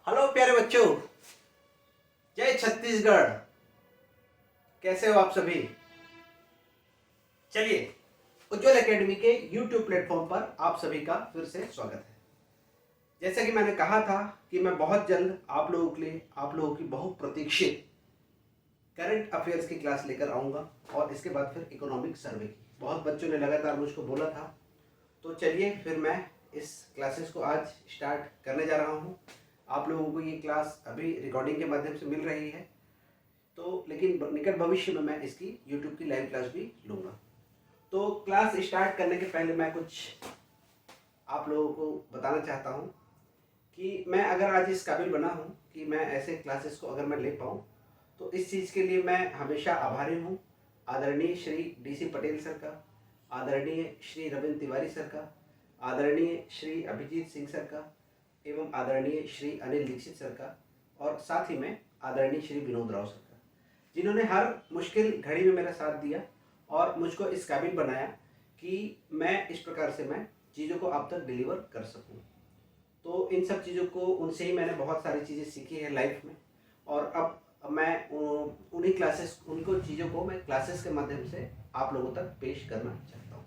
Hello प्यारे बच्चों, जय छत्तीसगढ़। कैसे हो आप सभी? चलिए, उज्जवल एकेडमी के यूट्यूब प्लेटफॉर्म पर आप सभी का फिर से स्वागत है। जैसा कि मैंने कहा था कि मैं बहुत जल्द आप लोगों के लिए आप लोगों की बहुप्रतीक्षित करंट अफेयर्स की क्लास लेकर आऊँगा और इसके बाद फिर इकोनॉमिक सर्वे की। बहुत बच्चों ने लगातार मुझको बोला था, तो चलिए फिर मैं इस क्लासेस को आज स्टार्ट करने जा रहा हूँ। आप लोगों को ये क्लास अभी रिकॉर्डिंग के माध्यम से मिल रही है, तो लेकिन निकट भविष्य में मैं इसकी यूट्यूब की लाइव क्लास भी लूँगा। तो क्लास स्टार्ट करने के पहले मैं कुछ आप लोगों को बताना चाहता हूँ कि मैं अगर आज इस काबिल बना हूँ कि मैं ऐसे क्लासेस को अगर मैं ले पाऊँ, तो इस चीज़ के लिए मैं हमेशा आभारी हूँ आदरणीय श्री DC पटेल सर का, आदरणीय श्री रविंद्र तिवारी सर का, आदरणीय श्री अभिजीत सिंह सर का एवं आदरणीय श्री अनिल दीक्षित सर का, और साथ ही में आदरणीय श्री विनोद राव सर का, जिन्होंने हर मुश्किल घड़ी में मेरा साथ दिया और मुझको इस काबिल बनाया कि मैं इस प्रकार से मैं चीज़ों को आप तक डिलीवर कर सकूं। तो इन सब चीज़ों को उनसे ही मैंने बहुत सारी चीज़ें सीखी है लाइफ में, और अब मैं उन्हीं क्लासेस उनको चीज़ों को मैं क्लासेस के माध्यम से आप लोगों तक पेश करना चाहता हूँ।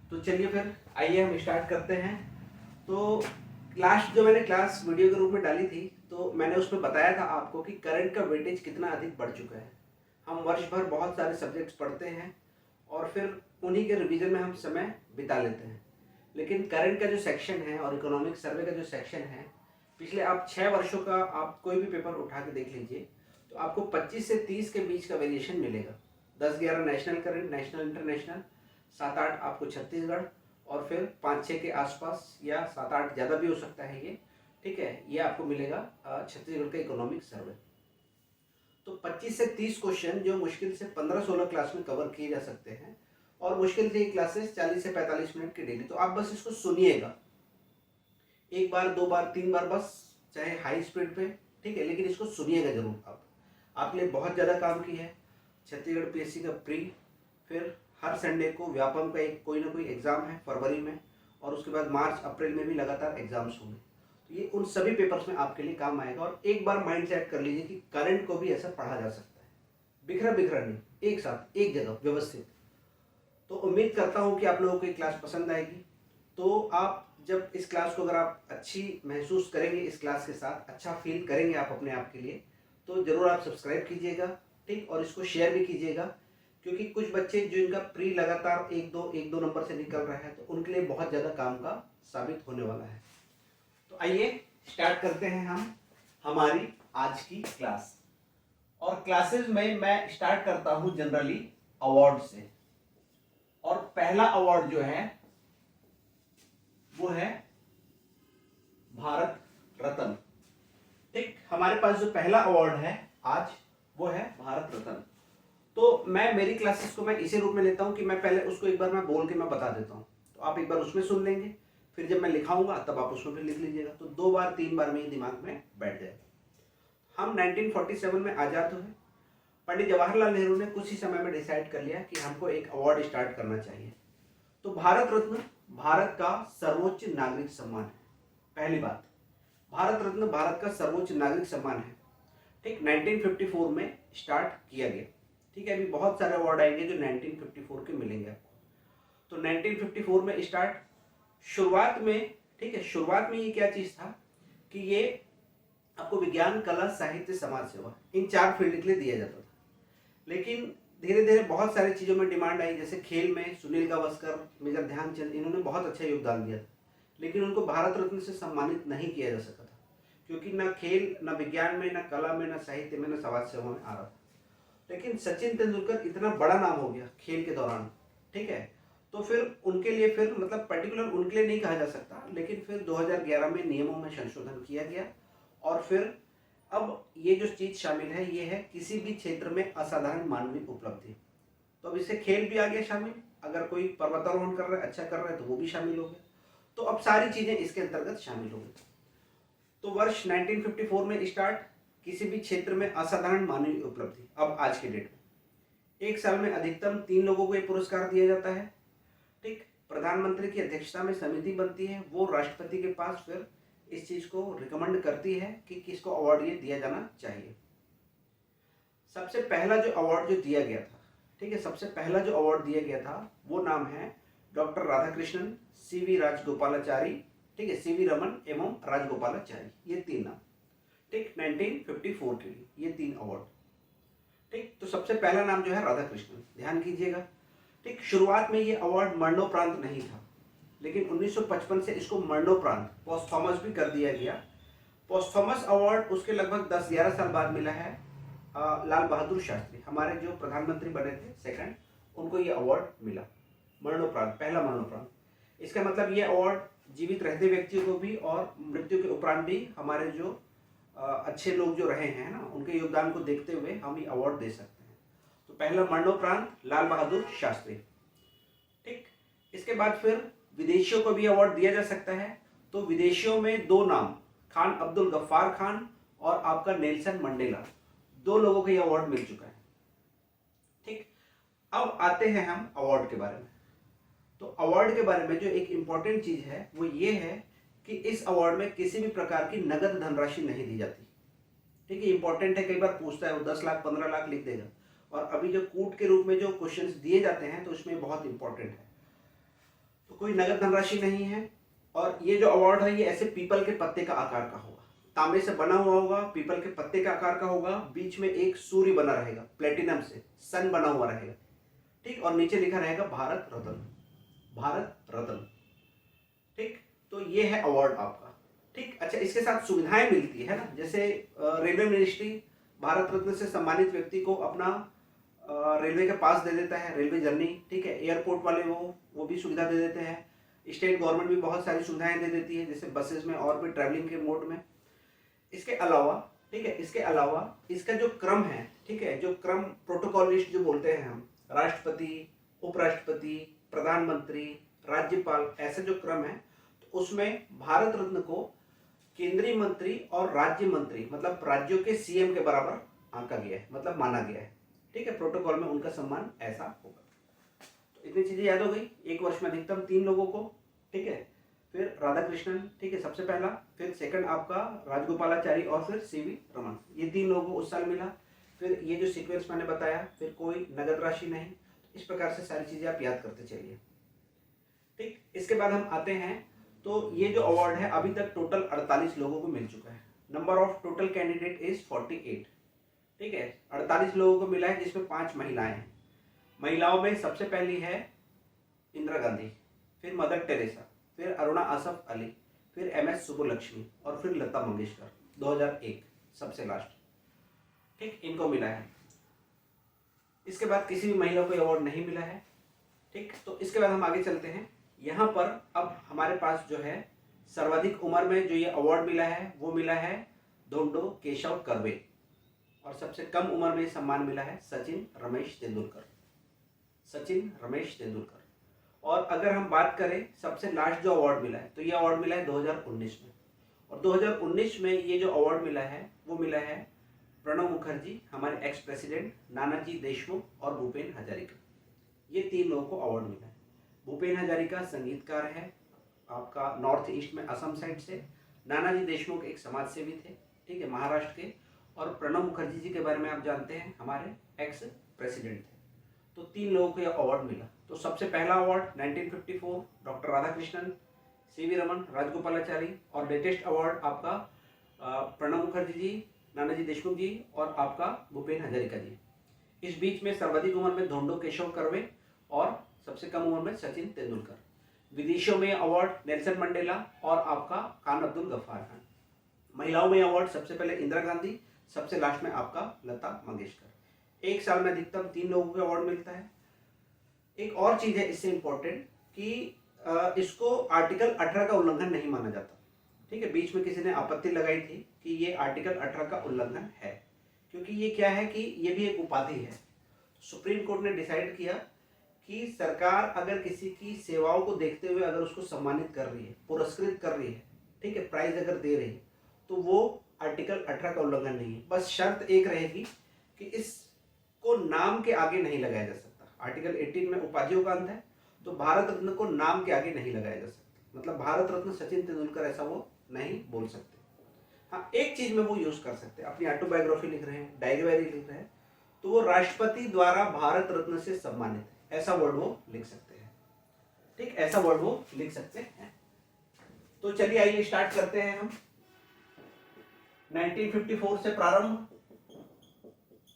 तो चलिए फिर आइए हम स्टार्ट करते हैं। तो लास्ट जो मैंने क्लास वीडियो के रूप में डाली थी, तो मैंने उसमें बताया था आपको कि करंट का वेटेज कितना अधिक बढ़ चुका है। हम वर्ष भर बहुत सारे सब्जेक्ट्स पढ़ते हैं और फिर उन्हीं के रिवीजन में हम समय बिता लेते हैं, लेकिन करंट का जो सेक्शन है और इकोनॉमिक सर्वे का जो सेक्शन है, पिछले आप 6 वर्षों का आप कोई भी पेपर उठा के देख लीजिए, तो आपको 25 से 30 के बीच का वेरिएशन मिलेगा। 10-11 नेशनल करंट, नेशनल इंटरनेशनल, 7-8 आपको छत्तीसगढ़, और फिर 5-6 के आसपास या 7-8 ज़्यादा भी हो सकता है ये, ठीक है, ये आपको मिलेगा छत्तीसगढ़ का इकोनॉमिक सर्वे। तो 25 से 30 क्वेश्चन जो मुश्किल से 15-16 क्लास में कवर किए जा सकते हैं, और मुश्किल से ये क्लासेस 40 से 45 मिनट की डेली। तो आप बस इसको सुनिएगा, एक बार, 2 बार, 3 बार बस, चाहे हाई स्पीड पे, ठीक है, लेकिन इसको सुनिएगा जरूर। आप आपके लिए बहुत ज़्यादा काम की है छत्तीसगढ़ PSC का प्री, फिर हर संडे को व्यापम का एक कोई ना कोई एग्ज़ाम है फरवरी में, और उसके बाद मार्च अप्रैल में भी लगातार एग्जाम्स होंगे। तो ये उन सभी पेपर्स में आपके लिए काम आएगा। और एक बार माइंड सेट कर लीजिए कि करंट को भी ऐसा पढ़ा जा सकता है, बिखरा बिखरा नहीं, एक साथ एक जगह व्यवस्थित। तो उम्मीद करता हूँ कि आप लोगों को ये क्लास पसंद आएगी। तो आप जब इस क्लास को अगर आप अच्छी महसूस करेंगे, इस क्लास के साथ अच्छा फील करेंगे आप अपने आप के लिए, तो ज़रूर आप सब्सक्राइब कीजिएगा, ठीक, और इसको शेयर भी कीजिएगा, क्योंकि कुछ बच्चे जो इनका प्री लगातार 1-2 नंबर से निकल रहा है, तो उनके लिए बहुत ज़्यादा काम का साबित होने वाला है। तो आइए स्टार्ट करते हैं हम हमारी आज की क्लास। और क्लासेस में मैं स्टार्ट करता हूं जनरली अवार्ड से, और पहला अवार्ड जो है वो है भारत रत्न। ठीक, हमारे पास जो पहला अवार्ड है आज वो है भारत रत्न। तो मैं मेरी क्लासेस को मैं इसी रूप में लेता हूं कि मैं पहले उसको एक बार मैं बोल के मैं बता देता हूं, तो आप एक बार उसमें सुन लेंगे, फिर जब मैं लिखाऊंगा तब आप उसमें फिर लिख लीजिएगा, तो 2 बार 3 बार में ही दिमाग में बैठ जाएगा। हम 1947 में आज़ाद हुए। पंडित जवाहरलाल नेहरू ने कुछ ही समय में डिसाइड कर लिया कि हमको एक अवार्ड स्टार्ट करना चाहिए। तो भारत रत्न भारत का सर्वोच्च नागरिक सम्मान है। पहली बात, भारत रत्न भारत का सर्वोच्च नागरिक सम्मान है, ठीक, 1954 में स्टार्ट किया गया। ठीक है, अभी बहुत सारे अवार्ड आएंगे जो 1954 के मिलेंगे आपको। तो 1954 में स्टार्ट, शुरुआत में, ठीक है, शुरुआत में ये क्या चीज़ था कि ये आपको विज्ञान, कला, साहित्य, समाज सेवा, इन 4 फील्ड के लिए दिया जाता था। लेकिन धीरे धीरे बहुत सारी चीज़ों में डिमांड आई, जैसे खेल में सुनील गावस्कर, मेजर ध्यानचंद, इन्होंने बहुत अच्छा योगदान दिया था, लेकिन उनको भारत रत्न से सम्मानित नहीं किया जा सका था, क्योंकि ना खेल, ना विज्ञान में, ना कला में, ना साहित्य में, ना समाज सेवा में आ रहा था। लेकिन सचिन तेंदुलकर इतना बड़ा नाम हो गया खेल के दौरान, ठीक है, तो फिर उनके लिए, फिर मतलब पर्टिकुलर उनके लिए नहीं कहा जा सकता, लेकिन फिर 2011 में नियमों में संशोधन किया गया, और फिर अब ये जो चीज़ शामिल है ये है किसी भी क्षेत्र में असाधारण मानवीय उपलब्धि। तो अब इससे खेल भी आ गया शामिल, अगर कोई पर्वतारोहण कर रहा है, अच्छा कर रहा है, तो वो भी शामिल हो गया। तो अब सारी चीज़ें इसके अंतर्गत शामिल हो गई। तो वर्ष 1954 में स्टार्ट, किसी भी क्षेत्र में असाधारण मानवीय उपलब्धि। अब आज के डेट में एक साल में अधिकतम 3 लोगों को ये पुरस्कार दिया जाता है, ठीक। प्रधानमंत्री की अध्यक्षता में समिति बनती है, वो राष्ट्रपति के पास फिर इस चीज़ को रिकमेंड करती है कि किसको अवार्ड ये दिया जाना चाहिए। सबसे पहला जो अवार्ड जो दिया गया था, ठीक है, सबसे पहला जो अवार्ड दिया गया था वो नाम है डॉक्टर राधाकृष्णन, सीवी राजगोपालाचारी, ठीक है, सीवी रमन एवं राजगोपालाचारी, ये तीन नाम, ठीक, 1954 के लिए ये तीन अवार्ड, ठीक। तो सबसे पहला नाम जो है राधाकृष्णन, ध्यान कीजिएगा, ठीक। शुरुआत में ये अवार्ड मरणोपरांत नहीं था, लेकिन 1955 से इसको मरणोपरांत पोस्थोमस भी कर दिया गया। पोस्थोमस अवार्ड उसके लगभग 10-11 साल बाद मिला है लाल बहादुर शास्त्री, हमारे जो प्रधानमंत्री बने थे सेकंड, उनको ये अवार्ड मिला मरणोपरांत, पहला मरणोपरांत। इसका मतलब ये अवार्ड जीवित रहते व्यक्तियों को भी और मृत्यु के उपरांत भी हमारे जो अच्छे लोग जो रहे हैं ना, उनके योगदान को देखते हुए हम ये अवार्ड दे सकते हैं। तो पहला मरणोपरांत लाल बहादुर शास्त्री, ठीक। इसके बाद फिर विदेशियों को भी अवार्ड दिया जा सकता है। तो विदेशियों में दो नाम, खान अब्दुल गफ्फार खान और आपका नेल्सन मंडेला, दो लोगों को यह अवार्ड मिल चुका है, ठीक। अब आते हैं हम अवार्ड के बारे में। तो अवार्ड के बारे में जो एक इंपॉर्टेंट चीज है वो ये है कि इस अवार्ड में किसी भी प्रकार की नगद धनराशि नहीं दी जाती, ठीक है। इंपॉर्टेंट है, कई बार पूछता है वो 10 लाख 15 लाख लिख देगा, और अभी जो कूट के रूप में जो क्वेश्चंस दिए जाते हैं तो उसमें बहुत इंपॉर्टेंट है। तो कोई नगद धनराशि नहीं है, और ये जो अवार्ड है ये ऐसे पीपल के पत्ते का आकार का होगा, तांबे से बना हुआ होगा, पीपल के पत्ते का आकार का होगा, बीच में एक सूर्य बना रहेगा, प्लेटिनम से सन बना हुआ रहेगा, ठीक, और नीचे लिखा रहेगा भारत रत्न, भारत रत्न, ठीक। तो ये है अवार्ड आपका, ठीक। अच्छा, इसके साथ सुविधाएं मिलती है ना, जैसे रेलवे मिनिस्ट्री भारत रत्न से सम्मानित व्यक्ति को अपना रेलवे का पास दे देता है, रेलवे जर्नी, ठीक है। एयरपोर्ट वाले वो भी सुविधा दे देते हैं। स्टेट गवर्नमेंट भी बहुत सारी सुविधाएं दे देती है, जैसे बसेस में और भी ट्रैवलिंग के मोड में। इसके अलावा, ठीक है, इसके अलावा इसका जो क्रम है, ठीक है, जो क्रम प्रोटोकॉल लिस्ट जो बोलते हैं हम, राष्ट्रपति, उपराष्ट्रपति, प्रधानमंत्री, राज्यपाल, ऐसे जो क्रम है, तो उसमें भारत रत्न को केंद्रीय मंत्री और राज्य मंत्री, मतलब राज्यों के सीएम के बराबर आंका गया है, मतलब माना गया है, ठीक है। प्रोटोकॉल में उनका सम्मान ऐसा होगा। तो इतनी चीजें याद हो गई। एक वर्ष में अधिकतम 3 लोगों को, ठीक है। फिर राधाकृष्णन, ठीक है, सबसे पहला, फिर सेकंड आपका राजगोपालाचारी, और फिर सीवी रमन, ये 3 लोगों को उस साल मिला। फिर ये जो सीक्वेंस मैंने बताया, फिर कोई नगद राशि नहीं। इस प्रकार से सारी चीजें आप याद करते चलिए, ठीक। इसके बाद हम आते हैं, तो ये जो अवार्ड है अभी तक टोटल 48 लोगों को मिल चुका है। Number of total candidate is 48, ठीक है। 48 लोगों को मिला है, जिसमें 5 महिलाएं हैं। महिलाओं में सबसे पहली है इंदिरा गांधी, फिर मदर टेरेसा, फिर अरुणा आसफ अली, फिर MS सुब्बुलक्ष्मी, और फिर लता मंगेशकर 2001 सबसे लास्ट, ठीक, इनको मिला है। इसके बाद किसी भी महिला को अवार्ड नहीं मिला है, ठीक। तो इसके बाद हम आगे चलते हैं। यहाँ पर अब हमारे पास जो है सर्वाधिक उम्र में जो ये अवार्ड मिला है वो मिला है धोंडो केशव कर्वे, और सबसे कम उम्र में सम्मान मिला है सचिन रमेश तेंदुलकर, सचिन रमेश तेंदुलकर। और अगर हम बात करें सबसे लास्ट जो अवार्ड मिला है, तो ये अवार्ड मिला है 2019 में, और 2019 में ये जो अवार्ड मिला है वो मिला है प्रणब मुखर्जी, हमारे एक्स प्रेसिडेंट, नानाजी देशमुख और भूपेन हजारिका, ये 3 लोगों को अवार्ड मिला है। भूपेन हजारिका संगीतकार है आपका नॉर्थ ईस्ट में असम साइड से, नानाजी देशमुख एक समाज सेवी थे, ठीक है, महाराष्ट्र के, और प्रणब मुखर्जी जी के बारे में आप जानते हैं, हमारे एक्स प्रेसिडेंट थे। तो 3 लोगों को यह अवार्ड मिला। तो सबसे पहला award 1954 doctor Radhakrishnan, CV Raman, Rajagopalachari, और लेटेस्ट अवार्ड आपका प्रणब मुखर्जी जी, नानाजी देशमुख जी, और आपका भूपेन हजारिका जी। इस बीच में सर्वाधिक उम्र में धोंडो केशव कर्वे, और सबसे कम उम्र में सचिन तेंदुलकर। विदेशों में अवार्ड नेल्सन मंडेला और आपका खान अब्दुल गफ्फार खान। महिलाओं में अवार्ड सबसे पहले इंदिरा गांधी, सबसे लास्ट में आपका लता मंगेशकर। एक साल में अधिकतम 3 लोगों को अवार्ड मिलता है। एक और चीज है इससे इंपॉर्टेंट कि इसको आर्टिकल 18 का उल्लंघन नहीं माना जाता, ठीक है। बीच में किसी ने आपत्ति लगाई थी कि ये आर्टिकल 18 का उल्लंघन है, क्योंकि ये क्या है कि ये भी एक उपाधि है। सुप्रीम कोर्ट ने डिसाइड किया कि सरकार अगर किसी की सेवाओं को देखते हुए अगर उसको सम्मानित कर रही है, पुरस्कृत कर रही है, ठीक है, प्राइज अगर दे रही है, तो वो आर्टिकल 18 का उल्लंघन नहीं है। बस शर्त एक रहेगी कि इसको नाम के आगे नहीं लगाया जा सकता। आर्टिकल 18 में उपाधियों का अंत है, तो भारत रत्न को नाम के आगे नहीं लगाया जा सकता। मतलब भारत रत्न सचिन तेंदुलकर ऐसा वो नहीं बोल सकते। हाँ, एक चीज में वो यूज कर सकते हैं, अपनी ऑटोबायोग्राफी लिख रहे हैं, डायरी वायरी लिख रहे हैं, तो वो राष्ट्रपति द्वारा भारत रत्न से सम्मानित है, ऐसा वर्ड वो लिख सकते हैं। ठीक, ऐसा वर्ड वो लिख सकते हैं। तो चलिए आइए स्टार्ट करते हैं हम। 1954 से प्रारंभ,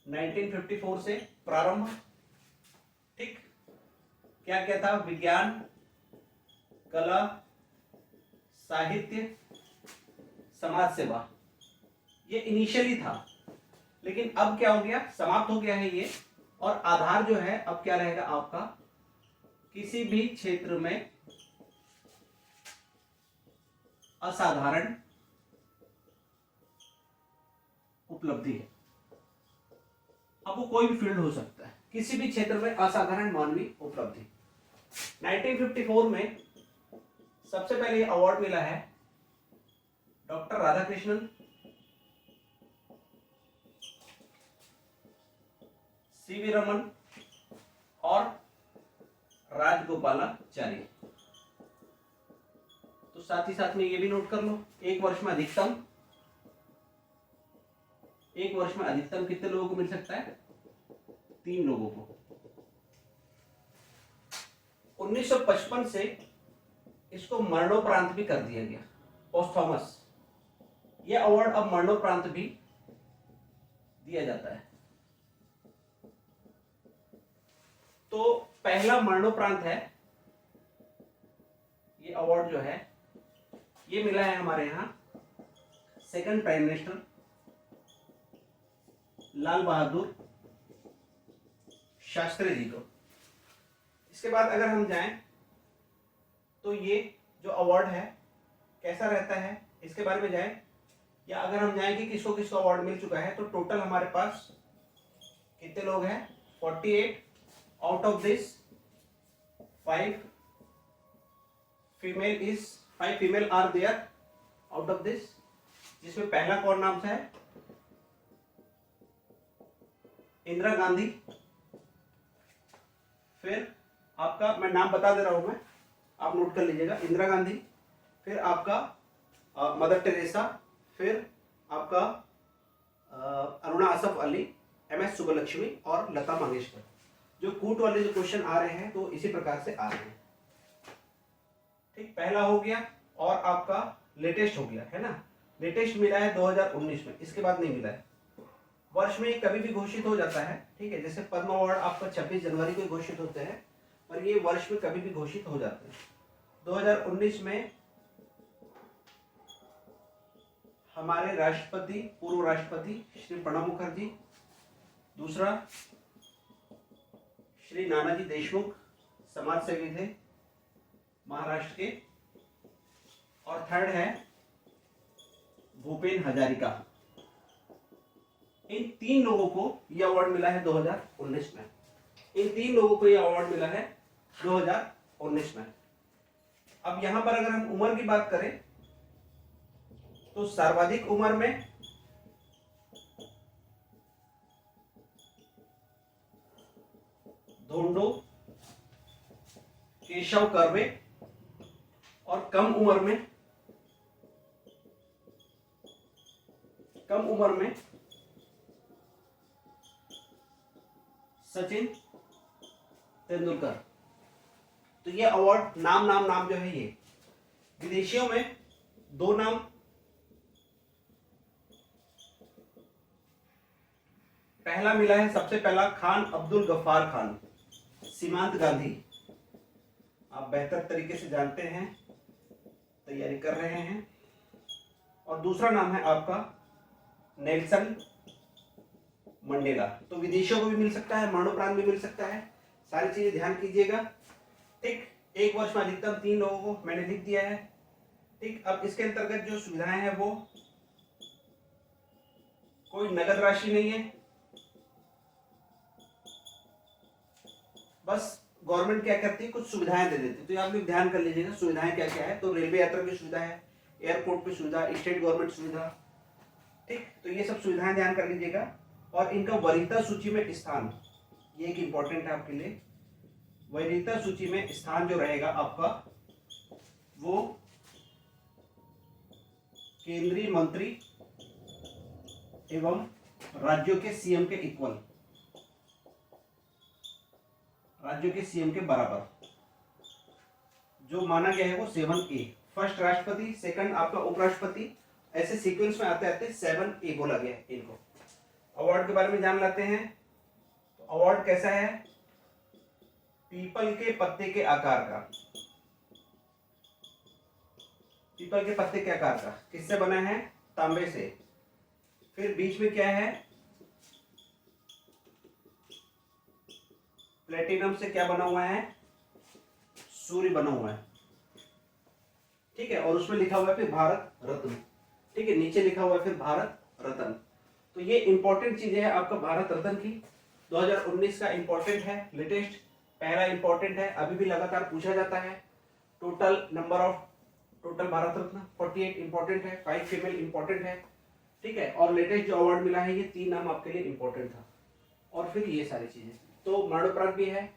1954 से प्रारंभ। ठीक, क्या क्या था? विज्ञान, कला, साहित्य, समाज सेवा, ये इनिशियली था, लेकिन अब क्या हो गया, समाप्त हो गया है ये। और आधार जो है अब क्या रहेगा आपका, किसी भी क्षेत्र में असाधारण उपलब्धि है। अब वो कोई भी फील्ड हो सकता है, किसी भी क्षेत्र में असाधारण मानवीय उपलब्धि। 1954 में सबसे पहले अवार्ड मिला है डॉक्टर राधाकृष्णन, सीवी रमन और राजगोपालाचारी। तो साथ ही साथ में ये भी नोट कर लो, एक वर्ष में अधिकतम कितने लोगों को मिल सकता है? 3 लोगों को। 1955 से इसको मरणोपरांत भी कर दिया गया, पोस्थोमस। ये अवार्ड अब मरणोपरांत भी दिया जाता है। तो पहला मरणोपरांत है, ये अवार्ड जो है ये मिला है हमारे यहां second prime minister Lal Bahadur Shastri ji को। इसके बाद अगर हम जाएं तो ये जो अवार्ड है कैसा रहता है, इसके बारे में जाएं, या अगर हम जाएं कि किसको किसको अवार्ड मिल चुका है, तो टोटल हमारे पास कितने लोग हैं? 48। Out of this 5 female are there out of this, जिसमें पहला कौन नाम से है? इंदिरा गांधी। फिर आपका, मैं नाम बता दे रहा हूं, मैं आप नोट कर लीजिएगा, इंदिरा गांधी, फिर आपका मदर टेरेसा, फिर आपका अरुणा असफ अली, MS सुब्बलक्ष्मी और लता मंगेशकर। जो कूट वाले जो क्वेश्चन आ रहे हैं तो इसी प्रकार से आ रहे हैं। ठीक, पहला हो गया। और आपका लेटेस्ट हो गया है ना, लेटेस्ट मिला है 2019 में, इसके बाद नहीं मिला है। वर्ष में कभी भी घोषित हो जाता है, ठीक है, जैसे पद्म अवार्ड आपका 26 जनवरी को घोषित होते हैं, और ये वर्ष में कभी भी घोषित हो जाते हैं। 2019 में हमारे राष्ट्रपति, पूर्व राष्ट्रपति श्री प्रणब मुखर्जी, दूसरा श्री नानाजी देशमुख, समाज सेवी थे महाराष्ट्र के, और थर्ड है भूपेन हजारिका। इन 3 लोगों को यह अवार्ड मिला है 2019 में। इन 3 लोगों को यह अवार्ड मिला है 2019 में। अब यहां पर अगर हम उम्र की बात करें तो सर्वाधिक उम्र में धोंडो केशव कर्वे, और कम उम्र में सचिन तेंदुलकर। तो ये अवार्ड नाम जो है, ये विदेशियों में 2 नाम, पहला मिला है सबसे पहला खान अब्दुल गफ्फार खान, सीमांत गांधी, आप बेहतर तरीके से जानते हैं, तैयारी कर रहे हैं। और दूसरा नाम है आपका नेल्सन मंडेला। तो विदेशियों को भी मिल सकता है, मरणोपरांत भी मिल सकता है, सारी चीजें ध्यान कीजिएगा। ठीक, एक वर्ष में अधिकतम 3 लोगों को मैंने लिख दिया है। ठीक, अब इसके अंतर्गत जो सुविधाएं हैं वो कोई नगद राशि नहीं है, बस गवर्नमेंट क्या करती है, कुछ सुविधाएं दे देती है। तो आप लोग ध्यान कर लीजिएगा सुविधाएं क्या क्या है। तो रेलवे यात्रा की सुविधा है, एयरपोर्ट की सुविधा, स्टेट गवर्नमेंट सुविधा। ठीक, तो ये सब सुविधाएं ध्यान कर लीजिएगा। और इनका वरीयता सूची में स्थान, ये एक इंपॉर्टेंट है आपके लिए। वरीयता सूची में स्थान जो रहेगा आपका, वो केंद्रीय मंत्री एवं राज्यों के सीएम के इक्वल, राज्यों के सीएम के बराबर जो माना गया है वो 7A। फर्स्ट राष्ट्रपति, सेकंड आपका उपराष्ट्रपति, ऐसे सीक्वेंस में आते आते 7A बोला गया है इनको। अवार्ड के बारे में जान लेते हैं। तो अवार्ड कैसा है? पीपल के पत्ते के आकार का, पीपल के पत्ते के आकार का। किससे बना है? तांबे से। फिर बीच में क्या है? प्लेटिनम से क्या बना हुआ है? सूर्य बना हुआ है, ठीक है। और उसमें लिखा हुआ है फिर भारत रत्न, ठीक है। नीचे लिखा हुआ है फिर भारत रत्न। तो ये इंपॉर्टेंट चीजें हैं आपका भारत रत्न की। 2019 का इंपॉर्टेंट है, लेटेस्ट पहला इंपॉर्टेंट है, अभी भी लगातार पूछा जाता है। Total number of total Bharat Ratna 48 important है, 5 फीमेल इंपॉर्टेंट है, ठीक है। और लेटेस्ट जो अवार्ड मिला है ये 3 नाम आपके लिए इंपॉर्टेंट था। और फिर ये सारी चीजें, तो मरणोपरांत भी है,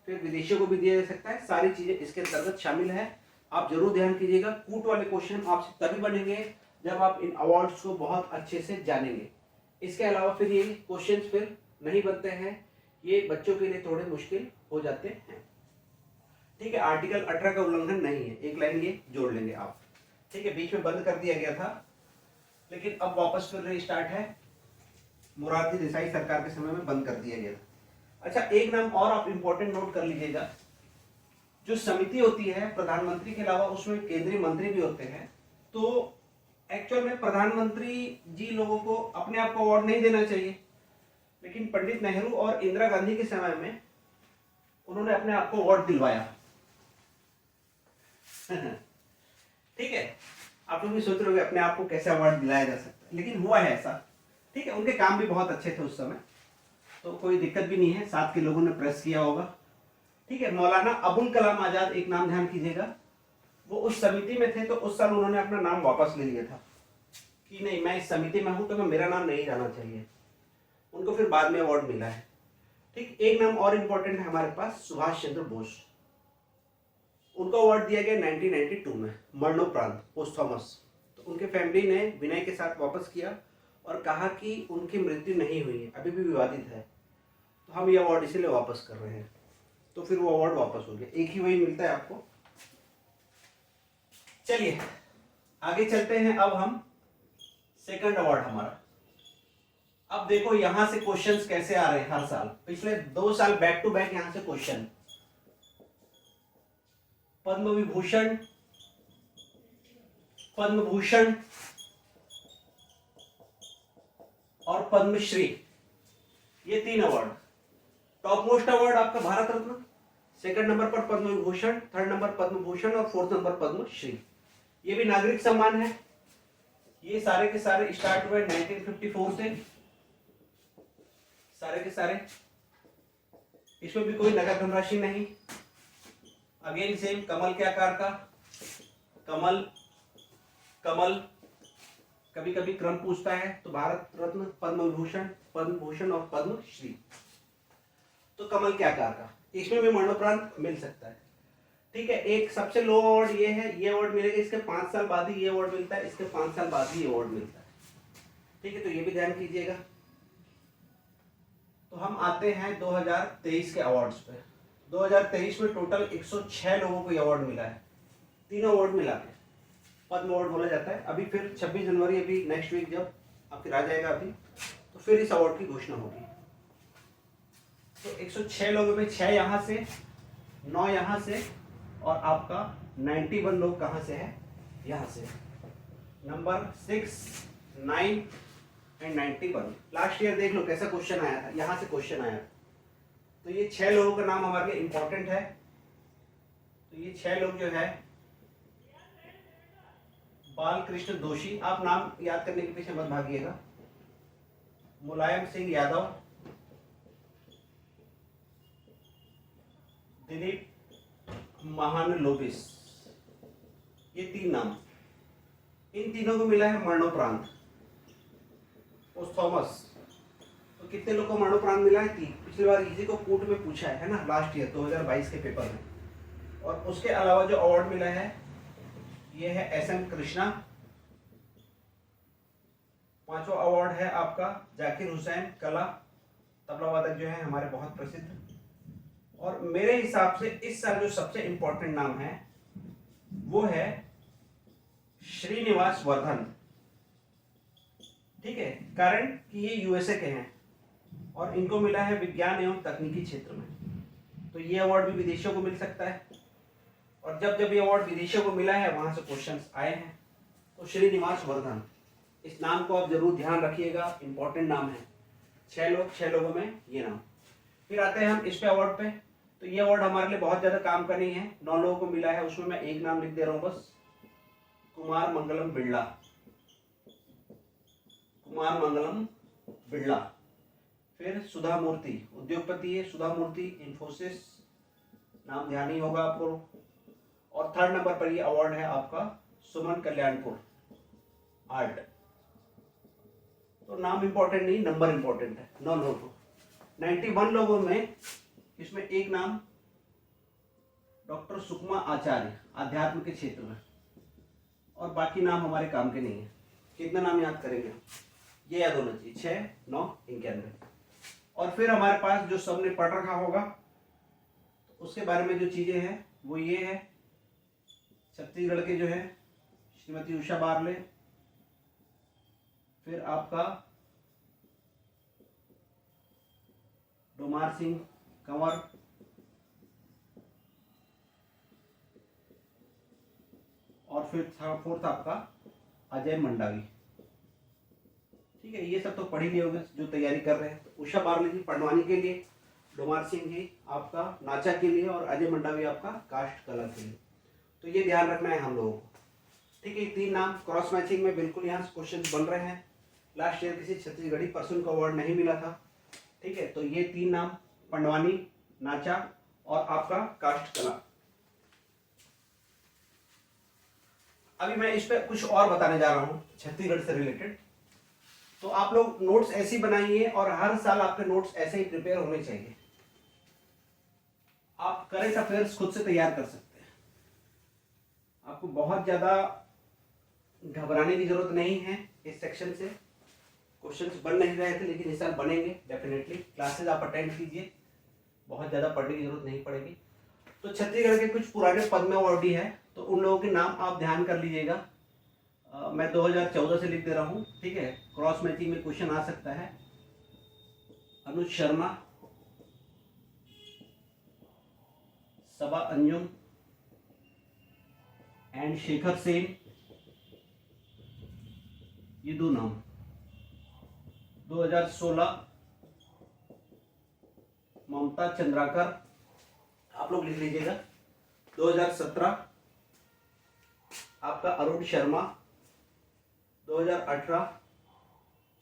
फिर विदेशियों को भी दिया जा सकता है, सारी चीजें इसके अंतर्गत शामिल है। आप जरूर ध्यान कीजिएगा, कूट वाले क्वेश्चन आपसे तभी बनेंगे जब आप इन अवार्ड्स को बहुत अच्छे से जानेंगे। इसके अलावा फिर ये क्वेश्चंस फिर नहीं बनते हैं, ये बच्चों के लिए थोड़े मुश्किल हो जाते हैं, ठीक है। आर्टिकल 18 का उल्लंघन नहीं है, एक लाइन ये जोड़ लेंगे आप, ठीक है। बीच में बंद कर दिया गया था, लेकिन अब वापस फिर रीस्टार्ट है। मोरारजी देसाई सरकार के समय में बंद कर दिया गया था। अच्छा, एक नाम और आप इंपॉर्टेंट नोट कर लीजिएगा। जो समिति होती है प्रधानमंत्री के अलावा उसमें केंद्रीय मंत्री भी होते हैं। तो एक्चुअल में प्रधानमंत्री जी लोगों को अपने आप को अवार्ड नहीं देना चाहिए, लेकिन पंडित नेहरू और इंदिरा गांधी के समय में उन्होंने अपने आप को अवार्ड दिलवाया। ठीक है, आप लोग भी सोच रहे हो अपने आप को कैसे अवार्ड दिलाया जा सकता है, लेकिन हुआ है ऐसा, ठीक है। उनके काम भी बहुत अच्छे थे उस समय, तो कोई दिक्कत भी नहीं है, साथ के लोगों ने प्रेस किया होगा, ठीक है। मौलाना अबुल कलाम आजाद, एक नाम ध्यान कीजिएगा, वो उस समिति में थे, तो उस साल उन्होंने अपना नाम वापस ले लिया था कि नहीं, मैं इस समिति में हूं तो मैं मेरा नाम नहीं जाना चाहिए। उनको फिर बाद में अवार्ड मिला है, ठीक। एक नाम और इंपॉर्टेंट है हमारे पास, सुभाष चंद्र बोस। उनको अवार्ड दिया गया 1992 में, मरणोपरांत, पोस्थोमस। तो उनके फैमिली ने विनय के साथ वापस किया और कहा कि उनकी मृत्यु नहीं हुई है, अभी भी विवादित है, तो हम ये अवार्ड इसीलिए वापस कर रहे हैं। तो फिर वो अवार्ड वापस हो गया, एक ही वही मिलता है आपको। चलिए आगे चलते हैं। अब हम सेकंड अवार्ड हमारा, अब देखो यहां से क्वेश्चंस कैसे आ रहे हैं हर साल, पिछले 2 साल बैक टू बैक यहां से क्वेश्चन। पद्म विभूषण, पद्म भूषण और पद्मश्री, ये 3 अवार्ड। टॉप मोस्ट अवार्ड आपका भारत रत्न, सेकंड नंबर पर पद्म विभूषण, थर्ड नंबर पद्म भूषण और फोर्थ नंबर पद्मश्री। ये भी नागरिक सम्मान है। ये सारे के सारे स्टार्ट हुए 1954 से, सारे के सारे। इसमें भी कोई नगद धनराशि नहीं। अगेन सेम, कमल के आकार का, कमल कमल कभी कभी क्रम पूछता है, तो भारत रत्न, पद्म विभूषण, पद्म भूषण और पद्मश्री, तो कमल के आकार का। इसमें भी मरणोपरांत मिल सकता है, ठीक है। एक सबसे लो अवार्ड ये है, ये अवार्ड मिलेगा इसके 5 साल बाद ही ये अवार्ड मिलता है, इसके 5 साल बाद ही ये अवार्ड मिलता है, ठीक है। तो ये भी ध्यान कीजिएगा। तो हम आते हैं 2023 के अवार्ड्स पे। 2023 में टोटल 106 लोगों को ये अवार्ड मिला है, 3 अवार्ड मिला के पद्म अवार्ड बोला जाता है। अभी फिर 26 जनवरी, अभी नेक्स्ट वीक जब आपके आ जाएगा अभी, तो फिर इस अवार्ड की घोषणा होगी। तो 106 लोगों में 6 यहाँ से, 9 यहाँ से, और आपका 91 लोग कहाँ से है? यहाँ से। Number 6, 9 and 91। लास्ट ईयर देख लो कैसा क्वेश्चन आया था, यहाँ से क्वेश्चन आया। तो ये 6 लोगों का नाम हमारे लिए इंपॉर्टेंट है। तो ये 6 लोग जो है, बाल कृष्ण दोषी, आप नाम याद करने के पीछे मत भागिएगा। मुलायम सिंह यादव, दिलीप महानलोबिस, ये 3 नाम, इन तीनों को मिला है मरणोपरांत, पोस्थोमस। तो कितने लोग को मरणोपरांत मिला है? 3। पिछली बार इसी को कूट में पूछा है ना, लास्ट ईयर 2022 के पेपर में। और उसके अलावा जो अवार्ड मिला है ये है SM कृष्णा, पांचवा अवार्ड है आपका जाकिर हुसैन कला तबला वादक जो है हमारे बहुत प्रसिद्ध। और मेरे हिसाब से इस साल जो सबसे इंपॉर्टेंट नाम है वो है श्रीनिवास वर्धन। ठीक है, कारण कि ये यूएसए के हैं और इनको मिला है विज्ञान एवं तकनीकी क्षेत्र में। तो ये अवार्ड भी विदेशियों को मिल सकता है और जब जब ये अवार्ड विदेशियों को मिला है वहां से क्वेश्चंस आए हैं। तो श्रीनिवास वर्धन, इस नाम को आप जरूर ध्यान रखिएगा, इंपॉर्टेंट नाम है। 6 लोगों में ये नाम। फिर आते हैं हम इस पे अवार्ड पे। तो ये अवार्ड हमारे लिए बहुत ज्यादा काम का नहीं है, 9 लोगों को मिला है, उसमें मैं एक नाम लिख दे रहा हूँ बस, कुमार मंगलम बिड़ला। कुमार मंगलम बिड़ला। फिर सुधा मूर्ति, उद्योगपति है सुधा मूर्ति, इंफोसिस, नाम ध्यान ही होगा आपको। और 3rd नंबर पर ये अवार्ड है आपका सुमन कल्याणपुर, आर्ट। तो नाम इंपॉर्टेंट नहीं, नंबर इंपॉर्टेंट है। 9 लोगों, 91 लोगों में इसमें एक नाम डॉक्टर सुकमा आचार्य, अध्यात्म के क्षेत्र में, और बाकी नाम हमारे काम के नहीं है। कितना नाम याद करेंगे, ये याद होना चाहिए, 6, 9, 91। और फिर हमारे पास जो सबने पढ़ रखा होगा तो उसके बारे में जो चीजें हैं वो ये है, छत्तीसगढ़ के जो है श्रीमती उषा बारले, फिर आपका डोमार सिंह कंवर, और फिर 4th आपका अजय मंडावी। ठीक है, ये सब तो पढ़ ही लिए होंगे जो तैयारी कर रहे हैं। तो उषा बारले जी पढ़वानी के लिए, डोमार सिंह जी आपका नाचा के लिए, और अजय मंडावी आपका काष्ठ कला के लिए। तो ये ध्यान रखना है हम लोगों को। ठीक है, 3 नाम क्रॉस मैचिंग में बिल्कुल यहाँ से क्वेश्चन बन रहे हैं। लास्ट ईयर किसी छत्तीसगढ़ी पर्सन को अवार्ड नहीं मिला था। ठीक है, तो ये 3 नाम, पंडवानी, नाचा और आपका काष्ठ कला। अभी मैं इस पे कुछ और बताने जा रहा हूँ छत्तीसगढ़ से रिलेटेड। तो आप लोग नोट्स ऐसे ही बनाइए और हर साल आपके नोट्स ऐसे ही प्रिपेयर होने चाहिए। आप करंट अफेयर्स खुद से तैयार कर सकते हैं, आपको बहुत ज्यादा घबराने की जरूरत नहीं है। इस सेक्शन से क्वेश्चंस बन नहीं रहे थे लेकिन इस साल बनेंगे डेफिनेटली। क्लासेस आप अटेंड कीजिए, बहुत ज़्यादा पढ़ने की जरूरत नहीं पड़ेगी। तो छत्तीसगढ़ के कुछ पुराने पद्म अवार्डी है, तो उन लोगों के नाम आप ध्यान कर लीजिएगा। मैं 2014 से लिख दे रहा हूँ। ठीक है, क्रॉस मैचिंग में क्वेश्चन आ सकता है। अनुज शर्मा, सबा अंजुम एंड शेखर सेन, ये 2 नाम। 2016 ममता चंद्राकर, आप लोग लिख लीजिएगा। 2017 आपका अरुण शर्मा। 2018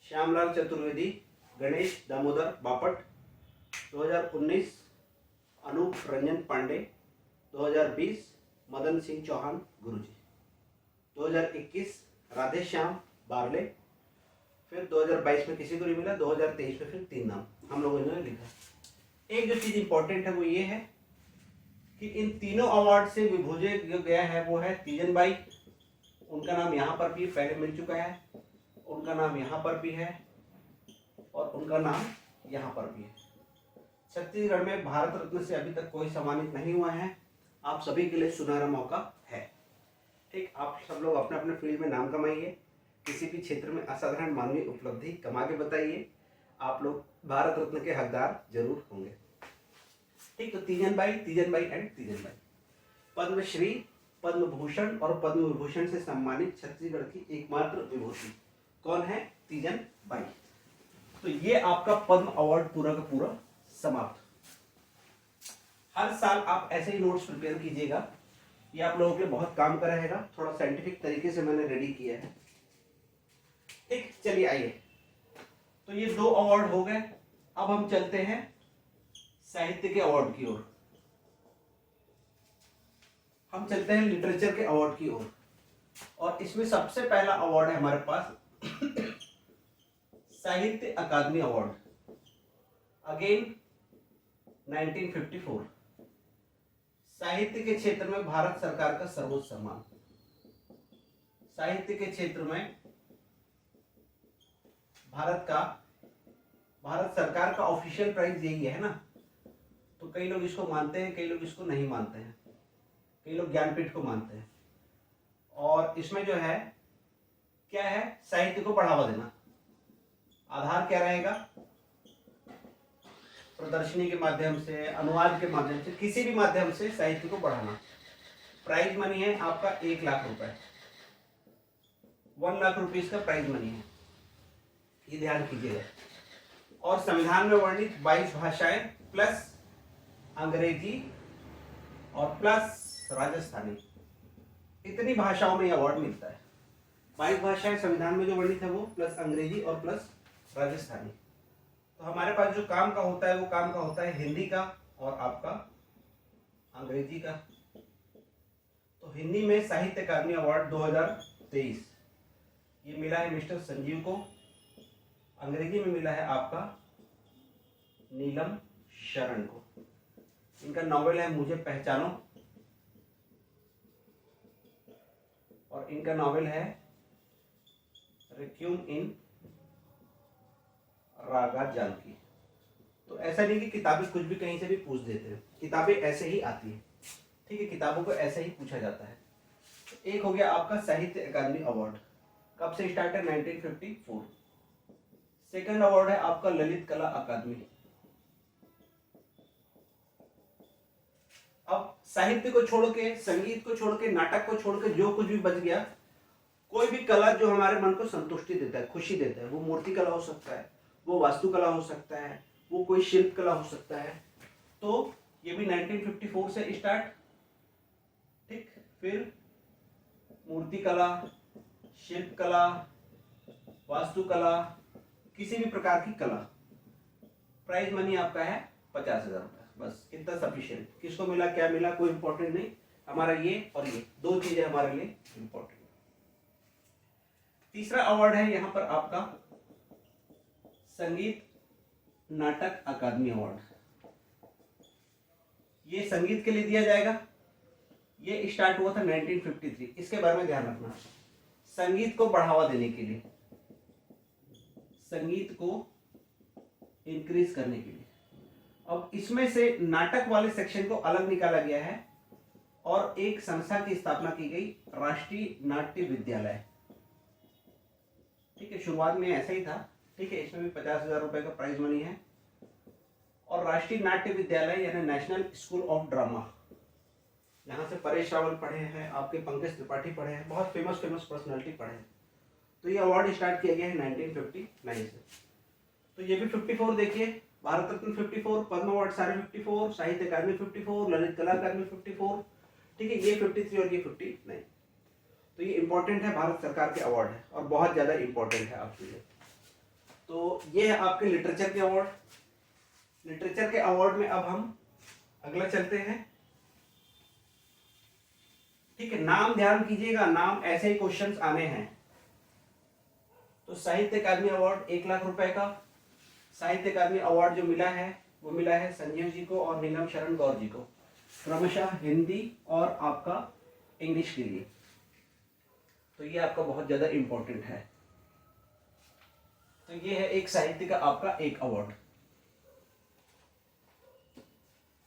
श्यामलाल चतुर्वेदी, गणेश दामोदर बापट। 2019 अनूप रंजन पांडे। 2020 मदन सिंह चौहान गुरुजी। 2021 राधे श्याम बारले। फिर 2022 में किसी को नहीं मिला, 2023 में फिर 3 नाम हम लोगों ने लिखा। एक जो चीज इंपॉर्टेंट है वो ये है कि इन तीनों अवार्ड से विभूषित जो गया है वो है तीजन बाई। उनका नाम यहाँ पर भी पहले मिल चुका है, उनका नाम यहाँ पर भी है और उनका नाम यहाँ पर भी है। छत्तीसगढ़ में भारत रत्न से अभी तक कोई सम्मानित नहीं हुआ है। आप सभी के लिए सुनहरा मौका है। ठीक, आप सब लोग अपने अपने फील्ड में नाम कमाइए, किसी भी क्षेत्र में असाधारण मानवीय उपलब्धि कमा के बताइए, आप लोग भारत रत्न के हकदार जरूर होंगे। ठीक, तो तीजन बाई एंड तीजन बाई पद्मश्री, पद्म भूषण और पद्म विभूषण से सम्मानित छत्तीसगढ़ की एकमात्र विभूति कौन है? तीजन बाई। तो ये आपका पद्म अवार्ड पूरा का पूरा समाप्त। हर साल आप ऐसे ही नोट्स प्रिपेयर कीजिएगा, ये आप लोगों के लिए बहुत काम का रहेगा। थोड़ा साइंटिफिक तरीके से मैंने रेडी किया है। ठीक, चलिए आइए। तो ये 2 अवार्ड हो गए। अब हम चलते हैं साहित्य के अवार्ड की ओर। हम चलते हैं लिटरेचर के अवार्ड की ओर, और इसमें सबसे पहला अवार्ड है हमारे पास साहित्य अकादमी अवार्ड, अगेन 1954। साहित्य के क्षेत्र में भारत सरकार का सर्वोच्च सम्मान। साहित्य के क्षेत्र में भारत सरकार का ऑफिशियल प्राइज यही है ना। तो कई लोग इसको मानते हैं, कई लोग इसको नहीं मानते हैं, कई लोग ज्ञानपीठ को मानते हैं। और इसमें जो है क्या है, साहित्य को बढ़ावा देना। आधार क्या रहेगा, प्रदर्शनी के माध्यम से, अनुवाद के माध्यम से, किसी भी माध्यम से साहित्य को बढ़ाना। प्राइज मनी है आपका 1 लाख रुपए, 1 लाख रुपीज का प्राइज मनी है, ये ध्यान कीजिएगा। और संविधान में वर्णित 22 भाषाएं प्लस अंग्रेजी और प्लस राजस्थानी, इतनी भाषाओं में अवार्ड मिलता है। 22 भाषाएं संविधान में जो वर्णित है वो, प्लस अंग्रेजी और प्लस राजस्थानी। तो हमारे पास जो काम का होता है वो काम का होता है हिंदी का और आपका अंग्रेजी का। तो हिंदी में साहित्य अकादमी अवार्ड 2023 ये मिला है मिस्टर संजीव को। अंग्रेजी में मिला है आपका नीलम शरण को। इनका नॉवेल है मुझे पहचानो और इनका नॉवेल है रिक्यूम इन रागा जानकी। तो ऐसा नहीं कि किताबें कुछ भी कहीं से भी पूछ देते हैं, किताबें ऐसे ही आती है, ठीक है, किताबों को ऐसे ही पूछा जाता है। एक हो गया आपका साहित्य अकादमी अवार्ड, कब से स्टार्ट है, 1954। सेकंड अवार्ड है आपका ललित कला अकादमी। अब साहित्य को छोड़ के, संगीत को छोड़ के, नाटक को छोड़ के जो कुछ भी बच गया, कोई भी कला जो हमारे मन को संतुष्टि देता है, खुशी देता है, वो मूर्ति कला हो सकता है, वो वास्तुकला हो सकता है, वो कोई शिल्प कला हो सकता है। तो ये भी 1954 से स्टार्ट, ठीक। फिर मूर्ति कला, शिल्प कला, वास्तुकला, किसी भी प्रकार की कला, प्राइज मनी आपका है 50,000 रुपए, बस इतना सफिशिएंट। किसको मिला, क्या मिला, कोई इंपॉर्टेंट नहीं, हमारा ये और ये दो चीजें हमारे लिए इंपॉर्टेंट। तीसरा अवार्ड है यहां पर आपका संगीत नाटक अकादमी अवार्ड। ये संगीत के लिए दिया जाएगा, ये स्टार्ट हुआ था 1953। इसके बारे में ध्यान रखना, संगीत को बढ़ावा देने के लिए, संगीत को इंक्रीज करने के लिए। अब इसमें से नाटक वाले सेक्शन को अलग निकाला गया है और एक संस्था की स्थापना की गई, राष्ट्रीय नाट्य विद्यालय, ठीक है। शुरुआत में ऐसा ही था, ठीक है। इसमें भी 50,000 रुपए का प्राइज मनी है। और राष्ट्रीय नाट्य विद्यालय यानी नेशनल स्कूल ऑफ ड्रामा, यहाँ से परेश रावल पढ़े हैं, आपके पंकज त्रिपाठी पढ़े हैं, बहुत फेमस पर्सनालिटी पढ़े हैं। तो ये अवार्ड स्टार्ट किया गया है 1959 से। तो ये भी 54 देखिए, भारत रत्न 54, पद्म अवार्ड सारे 54, साहित्य अकादमी 54, ललित कला अकादमी 54, ठीक है। ये 53 और ये 59। तो ये इंपॉर्टेंट है, भारत सरकार के अवार्ड है और बहुत ज्यादा इंपॉर्टेंट है आपके लिए। तो ये है आपके लिटरेचर के अवार्ड। लिटरेचर के अवार्ड में अब हम अगला चलते हैं, ठीक है। नाम ध्यान कीजिएगा, नाम ऐसे ही क्वेश्चंस आने हैं। तो साहित्य अकादमी अवार्ड 1 लाख रुपए का। साहित्य अकादमी अवार्ड जो मिला है वो मिला है संजीव जी को और नीलम शरण गौर जी को, क्रमशः हिंदी और आपका इंग्लिश के लिए। तो ये आपका बहुत ज्यादा इंपॉर्टेंट है। तो ये है एक साहित्य का आपका एक अवार्ड।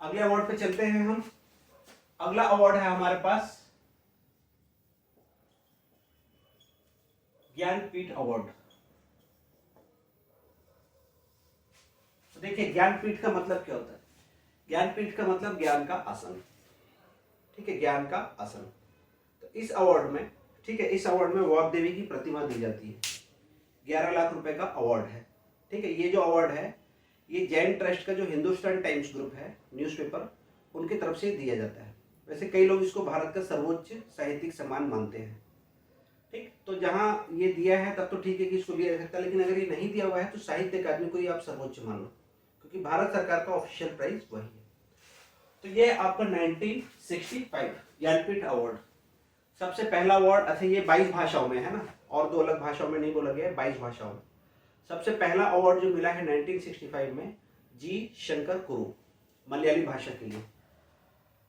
अगले अवार्ड पे चलते हैं हम। अगला अवार्ड है हमारे पास ज्ञानपीठ अवार्ड। तो देखिए ज्ञानपीठ का मतलब क्या होता है, ज्ञानपीठ का मतलब ज्ञान का आसन, ठीक है, ज्ञान का आसन। तो इस अवार्ड में, ठीक है, इस अवार्ड में वाग्देवी की प्रतिमा दी जाती है। 11 लाख रुपए का अवार्ड है, ठीक है। ये जो अवार्ड है ये जैन ट्रस्ट का जो हिंदुस्तान टाइम्स ग्रुप है न्यूज़पेपर, उनकी तरफ से दिया जाता है। वैसे कई लोग इसको भारत का सर्वोच्च साहित्यिक सम्मान मानते हैं, ठीक। तो जहां ये दिया है तब तो ठीक है कि इसको लिया जा सकता है, लेकिन अगर ये नहीं दिया हुआ है तो साहित्य अकादमी को ही आप सर्वोच्च मान लो, क्योंकि भारत सरकार का ऑफिशियल प्राइज वही है। तो ये आपका 1965 ज्ञानपीठ अवार्ड। सबसे पहला अवार्ड, अच्छा ये 22 भाषाओं में है ना, और 2 अलग भाषाओं में नहीं बोला गया है, 22 भाषाओं में। सबसे पहला अवार्ड जो मिला है 1965 में जी शंकर कुरु, मलयाली भाषा के लिए।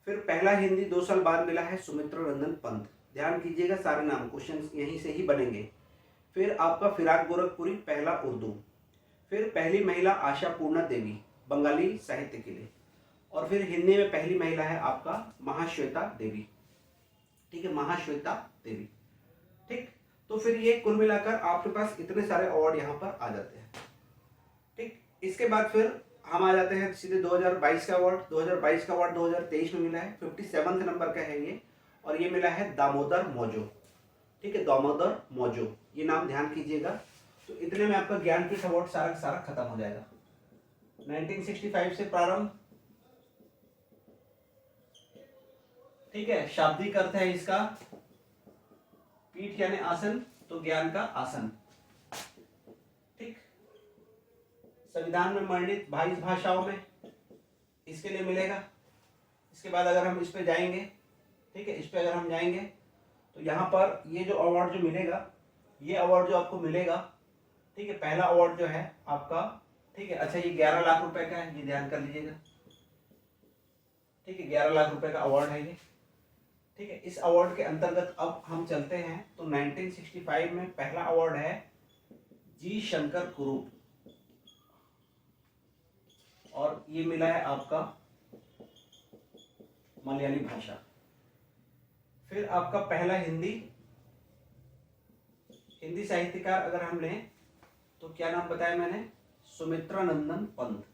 फिर पहला हिंदी 2 साल बाद मिला है सुमित्रा नंदन पंत। ध्यान कीजिएगा सारे नाम, क्वेश्चन यहीं से ही बनेंगे। फिर आपका फिराक गोरखपुरी पहला उर्दू, फिर पहली महिला आशा पूर्णा देवी बंगाली साहित्य के लिए, और फिर हिंदी में पहली महिला है आपका महाश्वेता देवी। ठीक है, महाश्वेता देवी। ठीक, तो फिर ये कुल मिलाकर आपके पास इतने सारे अवार्ड यहाँ पर आ जाते हैं। ठीक, इसके बाद फिर हम आ जाते हैं सीधे 2022 का अवार्ड। 2022 का अवार्ड 2023 में मिला है, 57 नंबर का है ये, और ये मिला है दामोदर मौजो। ठीक है, दामोदर मौजो, ये नाम ध्यान कीजिएगा। तो इतने में आपका ज्ञानपीठ अवार्ड सारा सारा खत्म हो जाएगा। 1965 से प्रारंभ। ठीक है, शाब्दिक अर्थ है इसका पीठ यानी आसन, तो ज्ञान का आसन। ठीक, संविधान में वर्णित 22 भाषाओं में इसके लिए मिलेगा। इसके बाद अगर हम इस पे जाएंगे, ठीक है, इस पे अगर हम जाएंगे तो यहाँ पर ये जो अवार्ड जो मिलेगा, ये अवार्ड जो आपको मिलेगा, ठीक है, पहला अवार्ड जो है आपका, ठीक है, अच्छा, ये 11 लाख रुपए का है, ये ध्यान कर लीजिएगा। ठीक है, 11 लाख रुपए का अवार्ड है ये। ठीक है, इस अवार्ड के अंतर्गत अब हम चलते हैं तो 1965 में पहला अवार्ड है जी शंकर कुरूप, और ये मिला है आपका मलयाली भाषा। फिर आपका पहला हिंदी साहित्यकार अगर हम लें तो क्या नाम बताया मैंने, सुमित्रानंदन पंत।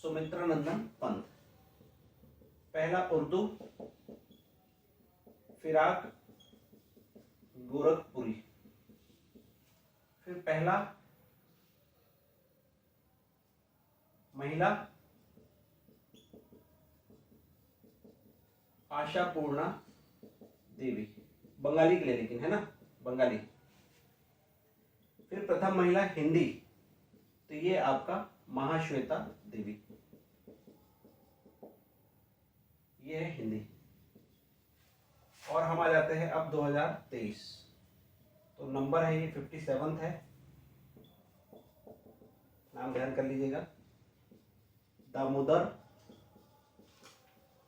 सुमित्रानंदन पंत। पहला उर्दू फिराक गोरखपुरी। फिर पहला महिला आशा पूर्णा देवी, बंगाली के लिए लेकिन, है ना, बंगाली। फिर प्रथम महिला हिंदी, तो ये आपका महाश्वेता देवी, ये है हिंदी। और हम आ जाते हैं अब 2023, तो नंबर है ये 57 है, नाम ध्यान कर लीजिएगा, दामोदर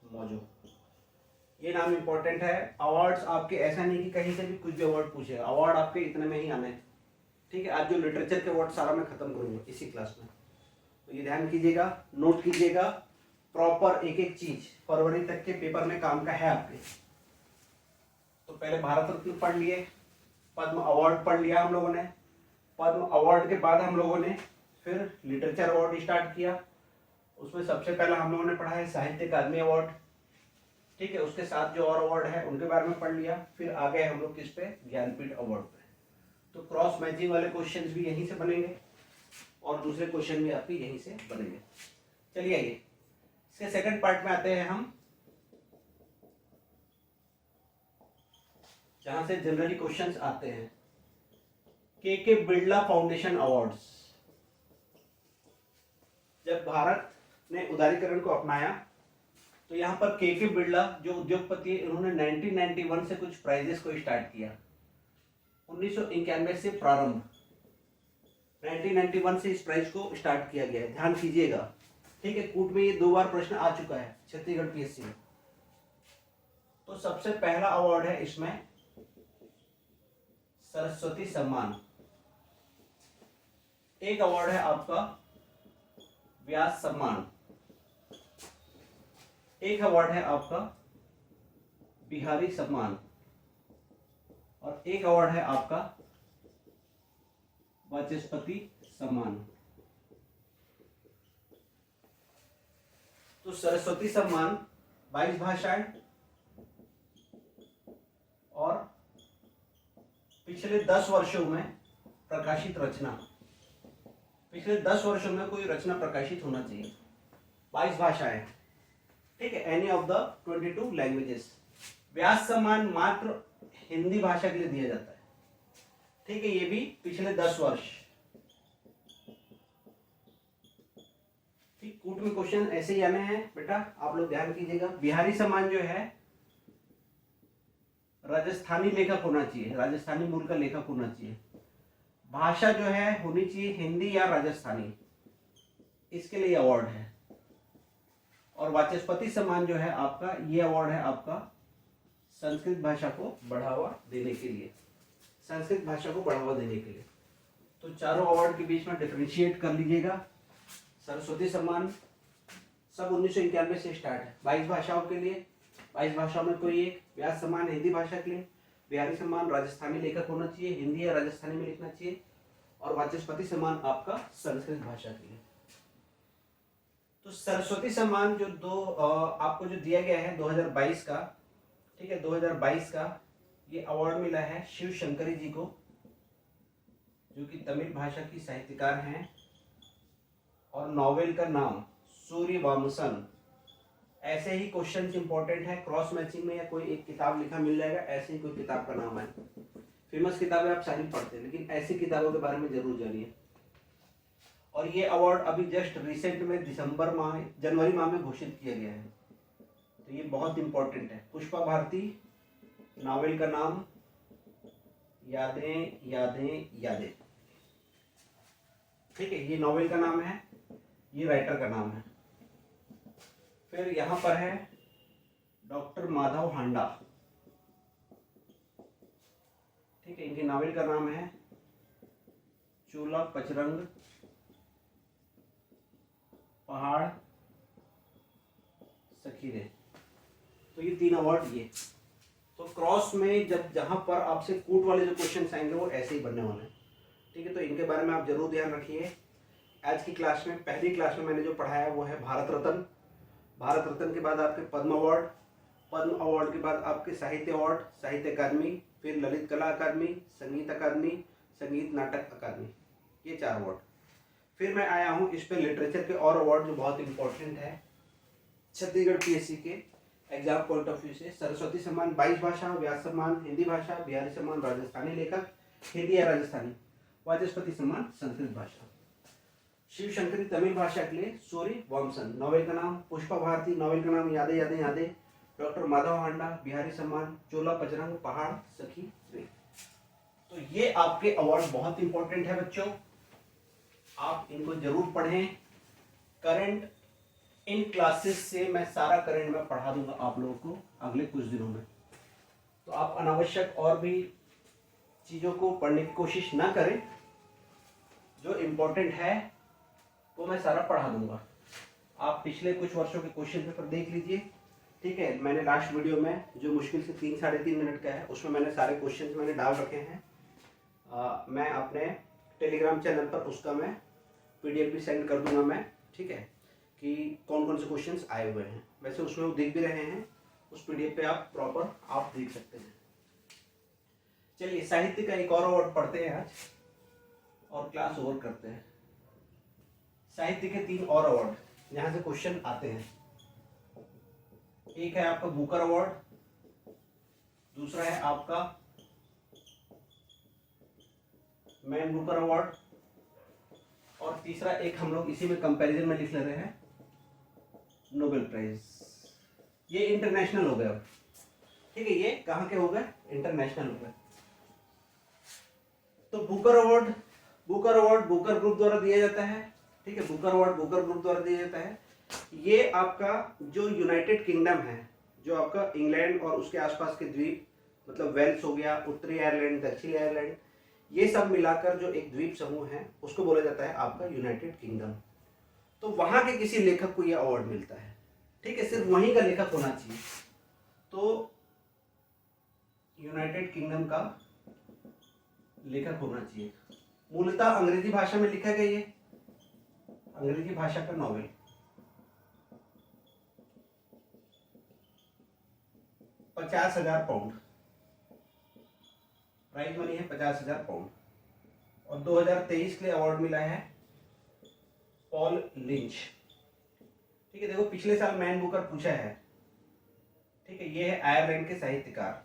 मौजो। ये नाम इंपॉर्टेंट है। अवार्ड्स आपके ऐसा नहीं कि कहीं से भी कुछ भी अवार्ड पूछेगा, अवार्ड आपके इतने में ही आने हैं। ठीक है, आज जो लिटरेचर के अवार्ड सारा मैं खत्म करूंगा इसी क्लास में, तो ये ध्यान कीजिएगा, नोट कीजिएगा, प्रॉपर एक एक चीज फरवरी तक के पेपर में काम का है आपके। तो पहले भारत रत्न पढ़ लिए, पद्म अवार्ड पढ़ लिया हम लोगों ने, पद्म अवार्ड के बाद हम लोगों ने फिर लिटरेचर अवार्ड स्टार्ट किया। उसमें सबसे पहला हम लोगों ने पढ़ा है साहित्य अकादमी अवार्ड। ठीक है, उसके साथ जो और अवार्ड है उनके बारे में पढ़ लिया। फिर आ गए हम लोग किस पे, ज्ञानपीठ अवार्ड पे। तो क्रॉस मैचिंग वाले क्वेश्चंस भी यहीं से बनेंगे और दूसरे क्वेश्चन भी आपके यहीं से बनेंगे। चलिए आइए इसके सेकंड पार्ट में आते हैं हम, जहां से जनरली क्वेश्चंस आते हैं। के बिरला फाउंडेशन अवार्ड्स। जब भारत ने उदारीकरण को अपनाया तो यहाँ पर के बिरला जो उद्योगपति है, इन्होंने 1991 से कुछ प्राइजेस को स्टार्ट किया। 1991 से प्रारंभ, 1991 से इस प्राइज को स्टार्ट किया गया है, ध्यान कीजिएगा। ठीक है, कूट में ये 2 बार प्रश्न आ चुका है छत्तीसगढ़ पीएससी में। तो सबसे पहला अवार्ड है इसमें सरस्वती सम्मान। एक अवार्ड है आपका व्यास सम्मान। एक अवार्ड है आपका बिहारी सम्मान, और एक अवार्ड है आपका वाचस्पति सम्मान। तो सरस्वती सम्मान 22 भाषाएं, और पिछले 10 वर्षों में प्रकाशित रचना, पिछले 10 वर्षों में कोई रचना प्रकाशित होना चाहिए, 22 भाषाएं। ठीक है, एनी ऑफ द 22 लैंग्वेजेस। व्यास सम्मान मात्र हिंदी भाषा के लिए दिया जाता है। ठीक है, ये भी पिछले 10 वर्ष। ठीक, कूट में क्वेश्चन ऐसे ही आने हैं बेटा, आप लोग ध्यान कीजिएगा। बिहारी सम्मान जो है राजस्थानी लेखक होना चाहिए, राजस्थानी मूल का लेखक होना चाहिए। भाषा जो है होनी चाहिए हिंदी या राजस्थानी, इसके लिए अवार्ड है। और वाचस्पति सम्मान जो है आपका, ये अवार्ड है आपका संस्कृत भाषा को बढ़ावा देने के लिए। संस्कृत भाषा को बढ़ावा देने के लिए। तो चारों अवार्ड के बीच में डिफरेंशिएट कर लीजिएगा। सरस्वती सम्मान सब 1991 से स्टार्ट है 22 भाषाओं के लिए, 22 भाषाओं में कोई एक। व्यास सम्मान हिंदी भाषा के लिए, बिहारी सम्मान राजस्थानी लेखक होना चाहिए, हिंदी या राजस्थानी में लिखना चाहिए, और वाचस्पति सम्मान आपका संस्कृत भाषा के लिए। तो सरस्वती सम्मान जो आपको जो दिया गया है 2022 का, ठीक है, 2022 का ये अवार्ड मिला है शिव शंकरी जी को, जो कि तमिल भाषा की साहित्यकार हैं, और नॉवेल का नाम सूर्यवंशम। ऐसे ही क्वेश्चन इंपॉर्टेंट है, क्रॉस मैचिंग में या कोई एक किताब लिखा मिल जाएगा, ऐसे ही कोई किताब का नाम है। फेमस किताबें आप सारी पढ़ते हैं, लेकिन ऐसी किताबों के बारे में जरूर जानिए। और ये अवार्ड अभी जस्ट रिसेंट में जनवरी माह में घोषित किया गया है, तो ये बहुत इंपॉर्टेंट है। पुष्पा भारती, नॉवेल का नाम यादें यादें यादें, ठीक है, ये नॉवेल का नाम है, ये राइटर का नाम है। फिर यहाँ पर है डॉक्टर माधव हांडा, ठीक है, इनके नॉवेल का नाम है चोला पचरंग पहाड़ सखीरे। तो ये 3 अवार्ड ये। तो क्रॉस में जहां पर आपसे कूट वाले जो क्वेश्चन आएंगे वो ऐसे ही बनने वाले हैं, ठीक है। तो इनके बारे में आप जरूर ध्यान रखिए। आज की क्लास में, पहली क्लास में मैंने जो पढ़ाया वो है भारत रत्न। भारत रत्न के बाद आपके पद्म अवार्ड, पद्म अवार्ड के बाद आपके साहित्य अवार्ड, साहित्य अकादमी, फिर ललित कला अकादमी, संगीत अकादमी, संगीत नाटक अकादमी, ये 4 अवार्ड। फिर मैं आया हूँ इस पे लिटरेचर के और अवार्ड जो बहुत इंपॉर्टेंट है छत्तीसगढ़ पीएससी के एग्जाम पॉइंट ऑफ व्यू से। सरस्वती सम्मान 22 भाषा, व्यास सम्मान हिंदी भाषा, बिहारी सम्मान राजस्थानी लेखक हिंदी या राजस्थानी, वाचस्पति सम्मान संस्कृत भाषा, शिव शंकरी तमिल भाषा के लिए सूर्यवंशम, नॉवेल का नाम पुष्पा भारती, नॉवेल का नाम यादें यादें यादें, डॉक्टर माधव हांडा, बिहारी सम्मान चोला पचरंग पहाड़ सखी रे। तो ये आपके अवार्ड बहुत इंपॉर्टेंट है बच्चों, आप इनको जरूर पढ़ें। करंट इन क्लासेस से मैं सारा करंट में पढ़ा दूंगा आप लोगों को अगले कुछ दिनों में, तो आप अनावश्यक और भी चीज़ों को पढ़ने की कोशिश ना करें। जो इम्पोर्टेंट है वो मैं सारा पढ़ा दूंगा। आप पिछले कुछ वर्षों के क्वेश्चन पेपर देख लीजिए, ठीक है। मैंने लास्ट वीडियो में जो मुश्किल से 3-3.5 मिनट का है उसमें मैंने सारे क्वेश्चन मैंने डाल रखे हैं। मैं अपने टेलीग्राम चैनल पर उसका मैं PDF भी सेंड कर दूंगा मैं, ठीक है, कि कौन कौन से क्वेश्चंस आए हुए हैं। वैसे उसमें वो दिख भी रहे हैं, उस PDF पे आप प्रॉपर आप देख सकते हैं। चलिए साहित्य का एक और अवार्ड पढ़ते हैं आज और क्लास ओवर करते हैं। साहित्य के 3 और अवार्ड यहाँ से क्वेश्चन आते हैं। एक है आपका बुकर अवार्ड, दूसरा है आपका मैन बुकर अवार्ड, और तीसरा एक हम लोग इसी में कंपैरिजन में लिख ले रहे हैं नोबेल प्राइज। ये इंटरनेशनल हो गया, ठीक है, ये कहाँ के हो गए, इंटरनेशनल हो गए। तो बुकर अवार्ड बुकर ग्रुप द्वारा दिया जाता है, ठीक है, बुकर अवार्ड बुकर ग्रुप द्वारा दिया जाता है। ये आपका जो यूनाइटेड किंगडम है, जो आपका इंग्लैंड और उसके आसपास के द्वीप, मतलब वेल्स हो गया, उत्तरी आयरलैंड, दक्षिणी आयरलैंड, ये सब मिलाकर जो एक द्वीप समूह है उसको बोला जाता है आपका यूनाइटेड किंगडम। तो वहां के किसी लेखक को यह अवार्ड मिलता है, ठीक है, सिर्फ वहीं का लेखक होना चाहिए। तो यूनाइटेड किंगडम का लेखक होना चाहिए। मूलतः अंग्रेजी भाषा में लिखा गया, ये अंग्रेजी भाषा का नॉवेल। £50,000 प्राइज मनी है, £50,000। और 2023 के लिए अवार्ड मिला है पॉल लिंच, ठीक है। देखो पिछले साल मैन बुकर पूछा है, ठीक है, ये है आयरलैंड के साहित्यकार,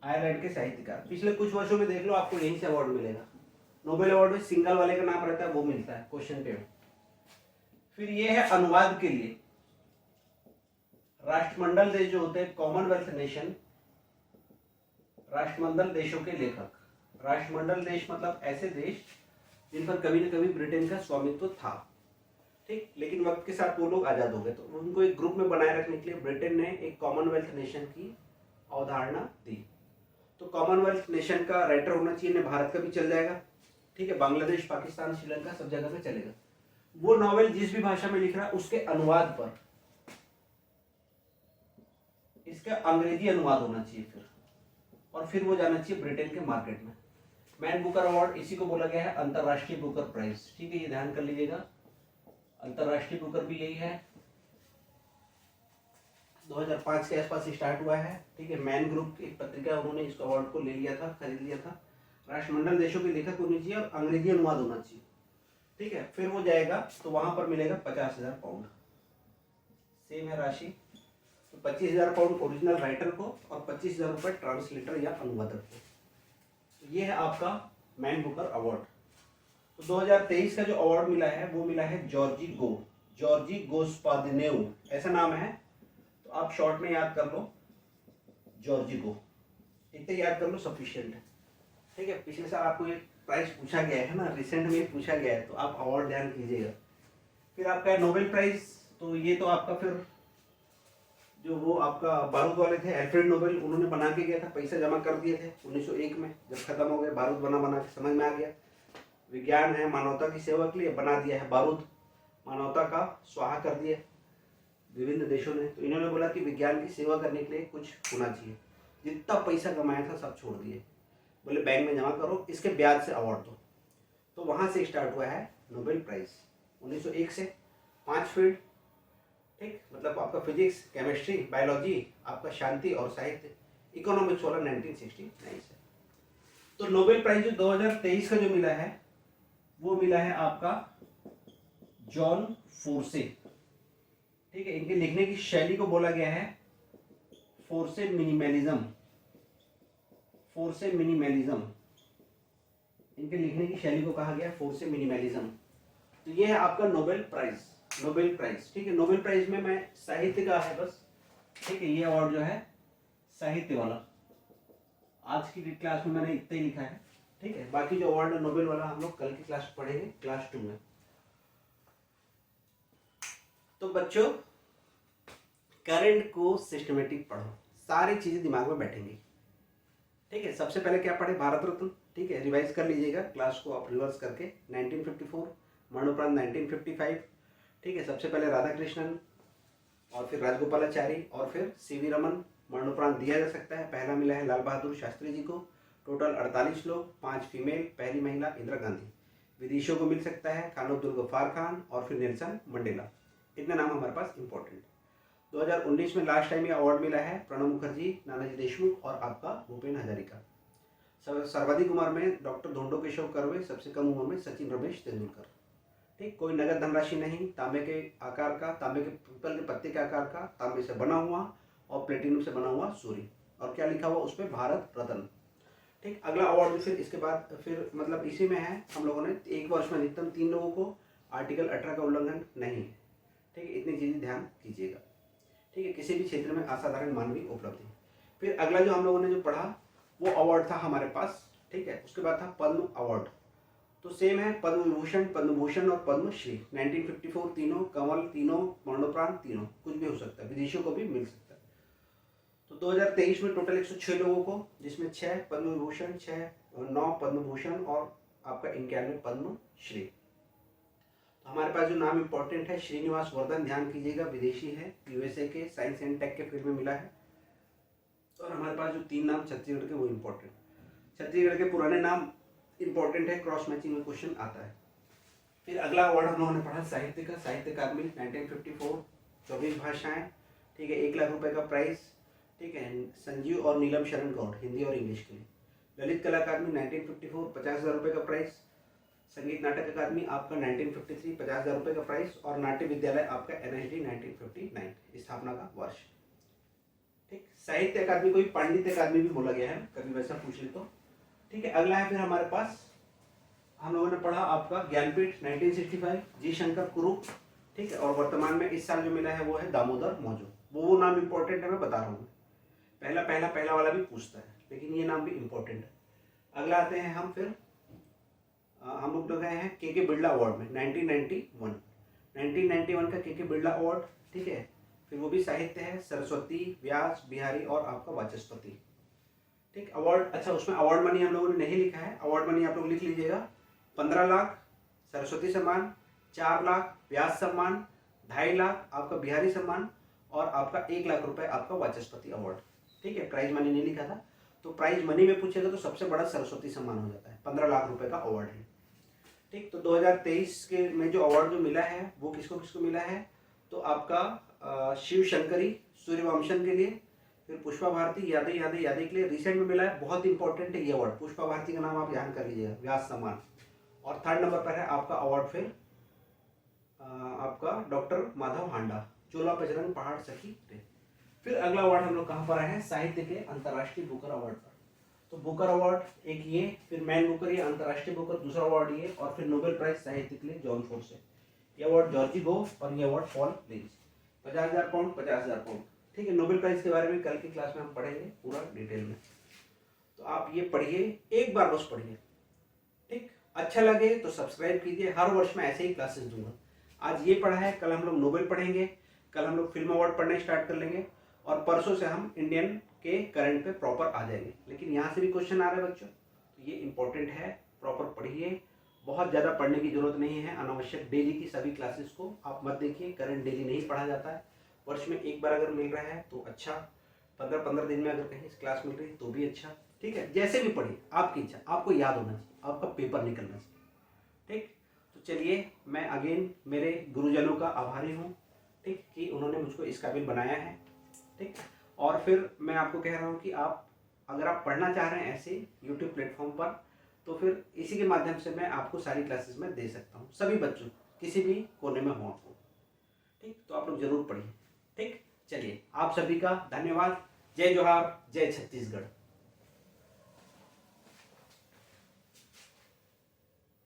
आयरलैंड के साहित्यकार। पिछले कुछ वर्षों में देख लो आपको यहीं से अवार्ड मिलेगा। नोबेल अवार्ड में सिंगल वाले का नाम रहता है, वो मिलता है क्वेश्चन पे। फिर ये है अनुवाद के लिए राष्ट्रमंडल देश जो होते हैं, कॉमनवेल्थ नेशन, राष्ट्रमंडल देशों के लेखक। राष्ट्रमंडल देश मतलब ऐसे देश जिन पर कभी न कभी ब्रिटेन का स्वामित्व था, ठीक, लेकिन वक्त के साथ वो लोग आजाद हो गए, तो उनको एक ग्रुप में बनाए रखने के लिए ब्रिटेन ने एक कॉमनवेल्थ नेशन की अवधारणा दी। तो कॉमनवेल्थ नेशन का राइटर होना चाहिए, ने भारत का भी चल जाएगा, ठीक है, बांग्लादेश, पाकिस्तान, श्रीलंका सब जगह पे चलेगा। वो नॉवेल जिस भी भाषा में लिख रहा है उसके अनुवाद पर, इसका अंग्रेजी अनुवाद होना चाहिए फिर, और फिर वो जाना चाहिए ब्रिटेन के मार्केट में। मैन बुकर अवार्ड इसी को बोला गया है अंतरराष्ट्रीय बुकर प्राइज, ठीक है, ये ध्यान कर लीजिएगा। अंतरराष्ट्रीय बुकर भी यही है, 2005 के आसपास स्टार्ट हुआ है, ठीक है। मैन ग्रुप की एक पत्रिका, उन्होंने इस अवार्ड को ले लिया था, खरीद लिया था। राष्ट्रमंडल देशों के लेखक होने चाहिए और अंग्रेजी अनुवाद होना चाहिए, ठीक है। फिर वो जाएगा तो वहां पर मिलेगा 50,000 पाउंड, सेम है राशि। तो 25,000 पाउंड ओरिजिनल राइटर को और 25,000 रुपये ट्रांसलेटर या अनुवादक को। तो ये है आपका मैन बुकर अवार्ड। तो 2023 का जो अवार्ड मिला है वो मिला है जॉर्जी गोस्पादिनेव, ऐसा नाम है, तो आप शॉर्ट में याद कर लो जॉर्जी गो, इतने याद कर लो सफिशिएंट है, ठीक है। पिछले साल आपको एक प्राइज पूछा गया है ना, रिसेंट में पूछा गया है, तो आप अवार्ड ध्यान कीजिएगा। फिर आपका नोबेल प्राइज, तो ये तो आपका फिर जो वो आपका बारूद वाले थे एल्फ्रेड नोबेल, उन्होंने बना के गया था, पैसा जमा कर दिए थे 1901 में, जब खत्म हो गए बारूद बना के समझ में आ गया विज्ञान है मानवता की सेवा के लिए, बना दिया है बारूद, मानवता का स्वाहा कर दिया विभिन्न देशों ने। तो इन्होंने बोला कि विज्ञान की सेवा करने के लिए कुछ होना चाहिए, जितना पैसा कमाया था सब छोड़ दिए, बोले बैंक में जमा करो, इसके ब्याज से अवार्ड दो। तो वहाँ से स्टार्ट हुआ है नोबेल प्राइज 1901 से, 5 फील्ड, ठीक, मतलब आपका फिजिक्स, केमिस्ट्री, बायोलॉजी, आपका शांति और साहित्य, इकोनॉमिक्स वाला 1969 से। तो नोबेल प्राइज जो 2023 का जो मिला है वो मिला है आपका जॉन फोर्से, ठीक है। इनके लिखने की शैली को बोला गया है फोर्से मिनिमलिज्म, इनके लिखने की शैली को कहा गया फोर्से मिनिमलिज्म। तो ये है आपका नोबेल प्राइज, ठीक है। नोबेल प्राइज में मैं साहित्य का है बस, ठीक है, ये अवार्ड जो है साहित्य वाला, आज की क्लास में मैंने इतना ही लिखा है, ठीक है। बाकी जो अवार्ड है नोबेल वाला हम लोग कल की क्लास पढ़ेंगे, क्लास 2 में। तो बच्चों करंट को सिस्टमेटिक पढ़ो, सारी चीजें दिमाग में बैठेंगी, ठीक है। सबसे पहले क्या पढ़े, भारत रत्न, ठीक है, रिवाइज कर लीजिएगा क्लास को आप रिवर्स करके। 1954, मरणोपरांत 1955, ठीक है। सबसे पहले राधा कृष्णन और फिर राजगोपालाचारी और फिर सीवी रमन, मरणोपरांत दिया जा सकता है। पहला मिला है लाल बहादुर शास्त्री जी को, टोटल 48 लोग, 5 फीमेल, पहली महिला इंदिरा गांधी। विदेशियों को मिल सकता है खान अब्दुल गफ्फार खान और फिर नेल्सन मंडेला, इतने नाम हमारे पास इंपॉर्टेंट। 2019 में लास्ट टाइम ये अवार्ड मिला है प्रणब मुखर्जी, नानाजी देशमुख और आपका भूपेन हजारिका। सर्वाधिक उम्र में डॉक्टर धोंडो केशव कर्वे, सबसे कम उम्र में सचिन रमेश तेंदुलकर, ठीक। कोई नगद धनराशि नहीं, तांबे के आकार का, तांबे के पीपल के पत्ते के आकार का, तांबे से बना हुआ और प्लेटिनम से बना हुआ सूर्य, और क्या लिखा हुआ उस पर, भारत रत्न, ठीक। अगला अवार्ड फिर इसके बाद फिर मतलब इसी में है, हम लोगों ने एक वर्ष में अधिकतम 3 लोगों को, आर्टिकल 18 का उल्लंघन नहीं, ठीक है। इतनी चीजें ध्यान कीजिएगा, ठीक है। किसी भी क्षेत्र में असाधारण मानवीय उपलब्धि। फिर अगला जो हम लोगों ने जो पढ़ा वो अवार्ड था हमारे पास, ठीक है। उसके बाद था पद्म अवार्ड, तो सेम है, पद्म विभूषण, पद्म भूषण और पद्मश्री। 1954 तीनों, कमल तीनों, मरणोपरांत तीनों, कुछ भी हो सकता है, विदेशियों को भी मिल सकता है। तो 2023 में टोटल 106 लोगों को, जिसमें 6 पद्म विभूषण, 9 पद्म भूषण और आपका 91 पद्मश्री। तो हमारे पास जो नाम इंपॉर्टेंट है, श्रीनिवास वर्धन, ध्यान कीजिएगा, विदेशी है, यूएसए के, साइंस एंड टेक के फील्ड में मिला है। और हमारे पास जो 3 नाम छत्तीसगढ़ के वो इम्पोर्टेंट, छत्तीसगढ़ के पुराने नाम इंपॉर्टेंट है, क्रॉस मैचिंग में क्वेश्चन आता है। फिर अगला अवार्ड हम लोगों ने पढ़ा साहित्य का, साहित्य अकादमी 1954, 24 भाषाएं, ठीक है, 1 लाख रुपए का प्राइस, ठीक है। संजीव और नीलम शरण गौड़, हिंदी और इंग्लिश के लिए। ललित कला अकादमी 1954, 50,000 रुपये का प्राइस। संगीत नाटक अकादमी आपका 1953, 50,000 रुपये का प्राइस। और नाट्य विद्यालय आपका NSD 1959, स्थापना का वर्ष, ठीक। साहित्य अकादमी को भी पांडित्य अकादमी भी बोला गया है, कभी वैसा पूछ ले तो, ठीक है। अगला है फिर हमारे पास, हम लोगों ने पढ़ा आपका ज्ञानपीठ 1965, जी शंकर कुरुप, ठीक है। और वर्तमान में इस साल जो मिला है वो है दामोदर मौजो। वो नाम इंपॉर्टेंट है, मैं बता रहा हूँ, पहला वाला भी पूछता है, लेकिन ये नाम भी इंपॉर्टेंट है। अगला आते हैं हम फिर, हम लोग गए हैं के बिरला अवार्ड में 1991 का के बिरला अवार्ड, ठीक है। फिर वो भी साहित्य है, सरस्वती, व्यास, बिहारी और आपका वाचस्पति, ठीक, अवार्ड, अच्छा उसमें अवार्ड मनी हम लोगों ने नहीं लिखा है। अवार्ड मनी आप लोग लिख लीजिएगा, 15 लाख सरस्वती सम्मान, 4 लाख व्यास सम्मान, 2.5 लाख आपका बिहारी सम्मान और आपका 1 लाख रुपए आपका वाचस्पति अवार्ड। ठीक है, प्राइज मनी नहीं लिखा था, तो प्राइज मनी में पूछेगा तो सबसे बड़ा सरस्वती सम्मान हो जाता है, 15 लाख रुपए का अवार्ड है। ठीक, तो 2023 के में जो अवार्ड जो मिला है वो किसको किसको मिला है, तो आपका शिव शंकरी सूर्यवंशम के लिए, फिर पुष्पा भारती यादें यादें यादें के लिए रिसेंट में मिला है। बहुत इंपॉर्टेंट है ये अवार्ड, पुष्पा भारती का नाम आप ध्यान कर लीजिएगा, व्यास सम्मान। और 3rd नंबर पर है आपका अवार्ड फिर आपका डॉक्टर माधव हांडा, चोला बजरंग पहाड़ सखी रे। फिर अगला अवार्ड हम लोग कहाँ पर आए हैं, साहित्य के अंतर्राष्ट्रीय बुकर अवार्ड पर। तो बुकर अवार्ड एक ये, फिर मैन बुकर ये, अंतर्राष्ट्रीय बुकर दूसरा अवार्ड ये, और फिर नोबेल प्राइज साहित्य के लिए जॉन फोर्ड से। ये अवार्ड जॉर्जी गो और ये award Paul lynch. 50,000 pound 50,000 pound. ठीक है, नोबेल प्राइज के बारे में कल की क्लास में हम पढ़ेंगे पूरा डिटेल में, तो आप ये पढ़िए, एक बार बस पढ़िए। ठीक, अच्छा लगे तो सब्सक्राइब कीजिए, हर वर्ष में ऐसे ही क्लासेस दूंगा। आज ये पढ़ा है, कल हम लोग नोबेल पढ़ेंगे, कल हम लोग फिल्म अवार्ड पढ़ने स्टार्ट कर लेंगे, और परसों से हम इंडियन के करंट पे प्रॉपर आ जाएंगे। लेकिन यहाँ से भी क्वेश्चन आ रहे हैं बच्चों, तो ये इंपॉर्टेंट है, प्रॉपर पढ़िए। बहुत ज़्यादा पढ़ने की जरूरत नहीं है, अनावश्यक डेली की सभी क्लासेस को आप मत देखिए, करंट डेली नहीं पढ़ा जाता है, वर्ष में एक बार अगर मिल रहा है तो अच्छा, 15-15 दिन में अगर कहीं क्लास मिल रही है तो भी अच्छा। ठीक है, जैसे भी पढ़िए, आपकी इच्छा, आपको याद होना चाहिए, आपका पेपर निकलना चाहिए। ठीक, तो चलिए, मैं अगेन मेरे गुरुजनों का आभारी हूँ, ठीक, कि उन्होंने मुझको इस काबिल बनाया है। ठीक, और फिर मैं आपको कह रहा हूँ कि आप अगर आप पढ़ना चाह रहे हैं ऐसे यूट्यूब प्लेटफॉर्म पर, तो फिर इसी के माध्यम से मैं आपको सारी क्लासेस में दे सकता हूँ, सभी बच्चों, किसी भी कोने में हो आपको। ठीक, तो आप लोग जरूर पढ़िए। ठीक, चलिए, आप सभी का धन्यवाद। जय जोहार, जय छत्तीसगढ़।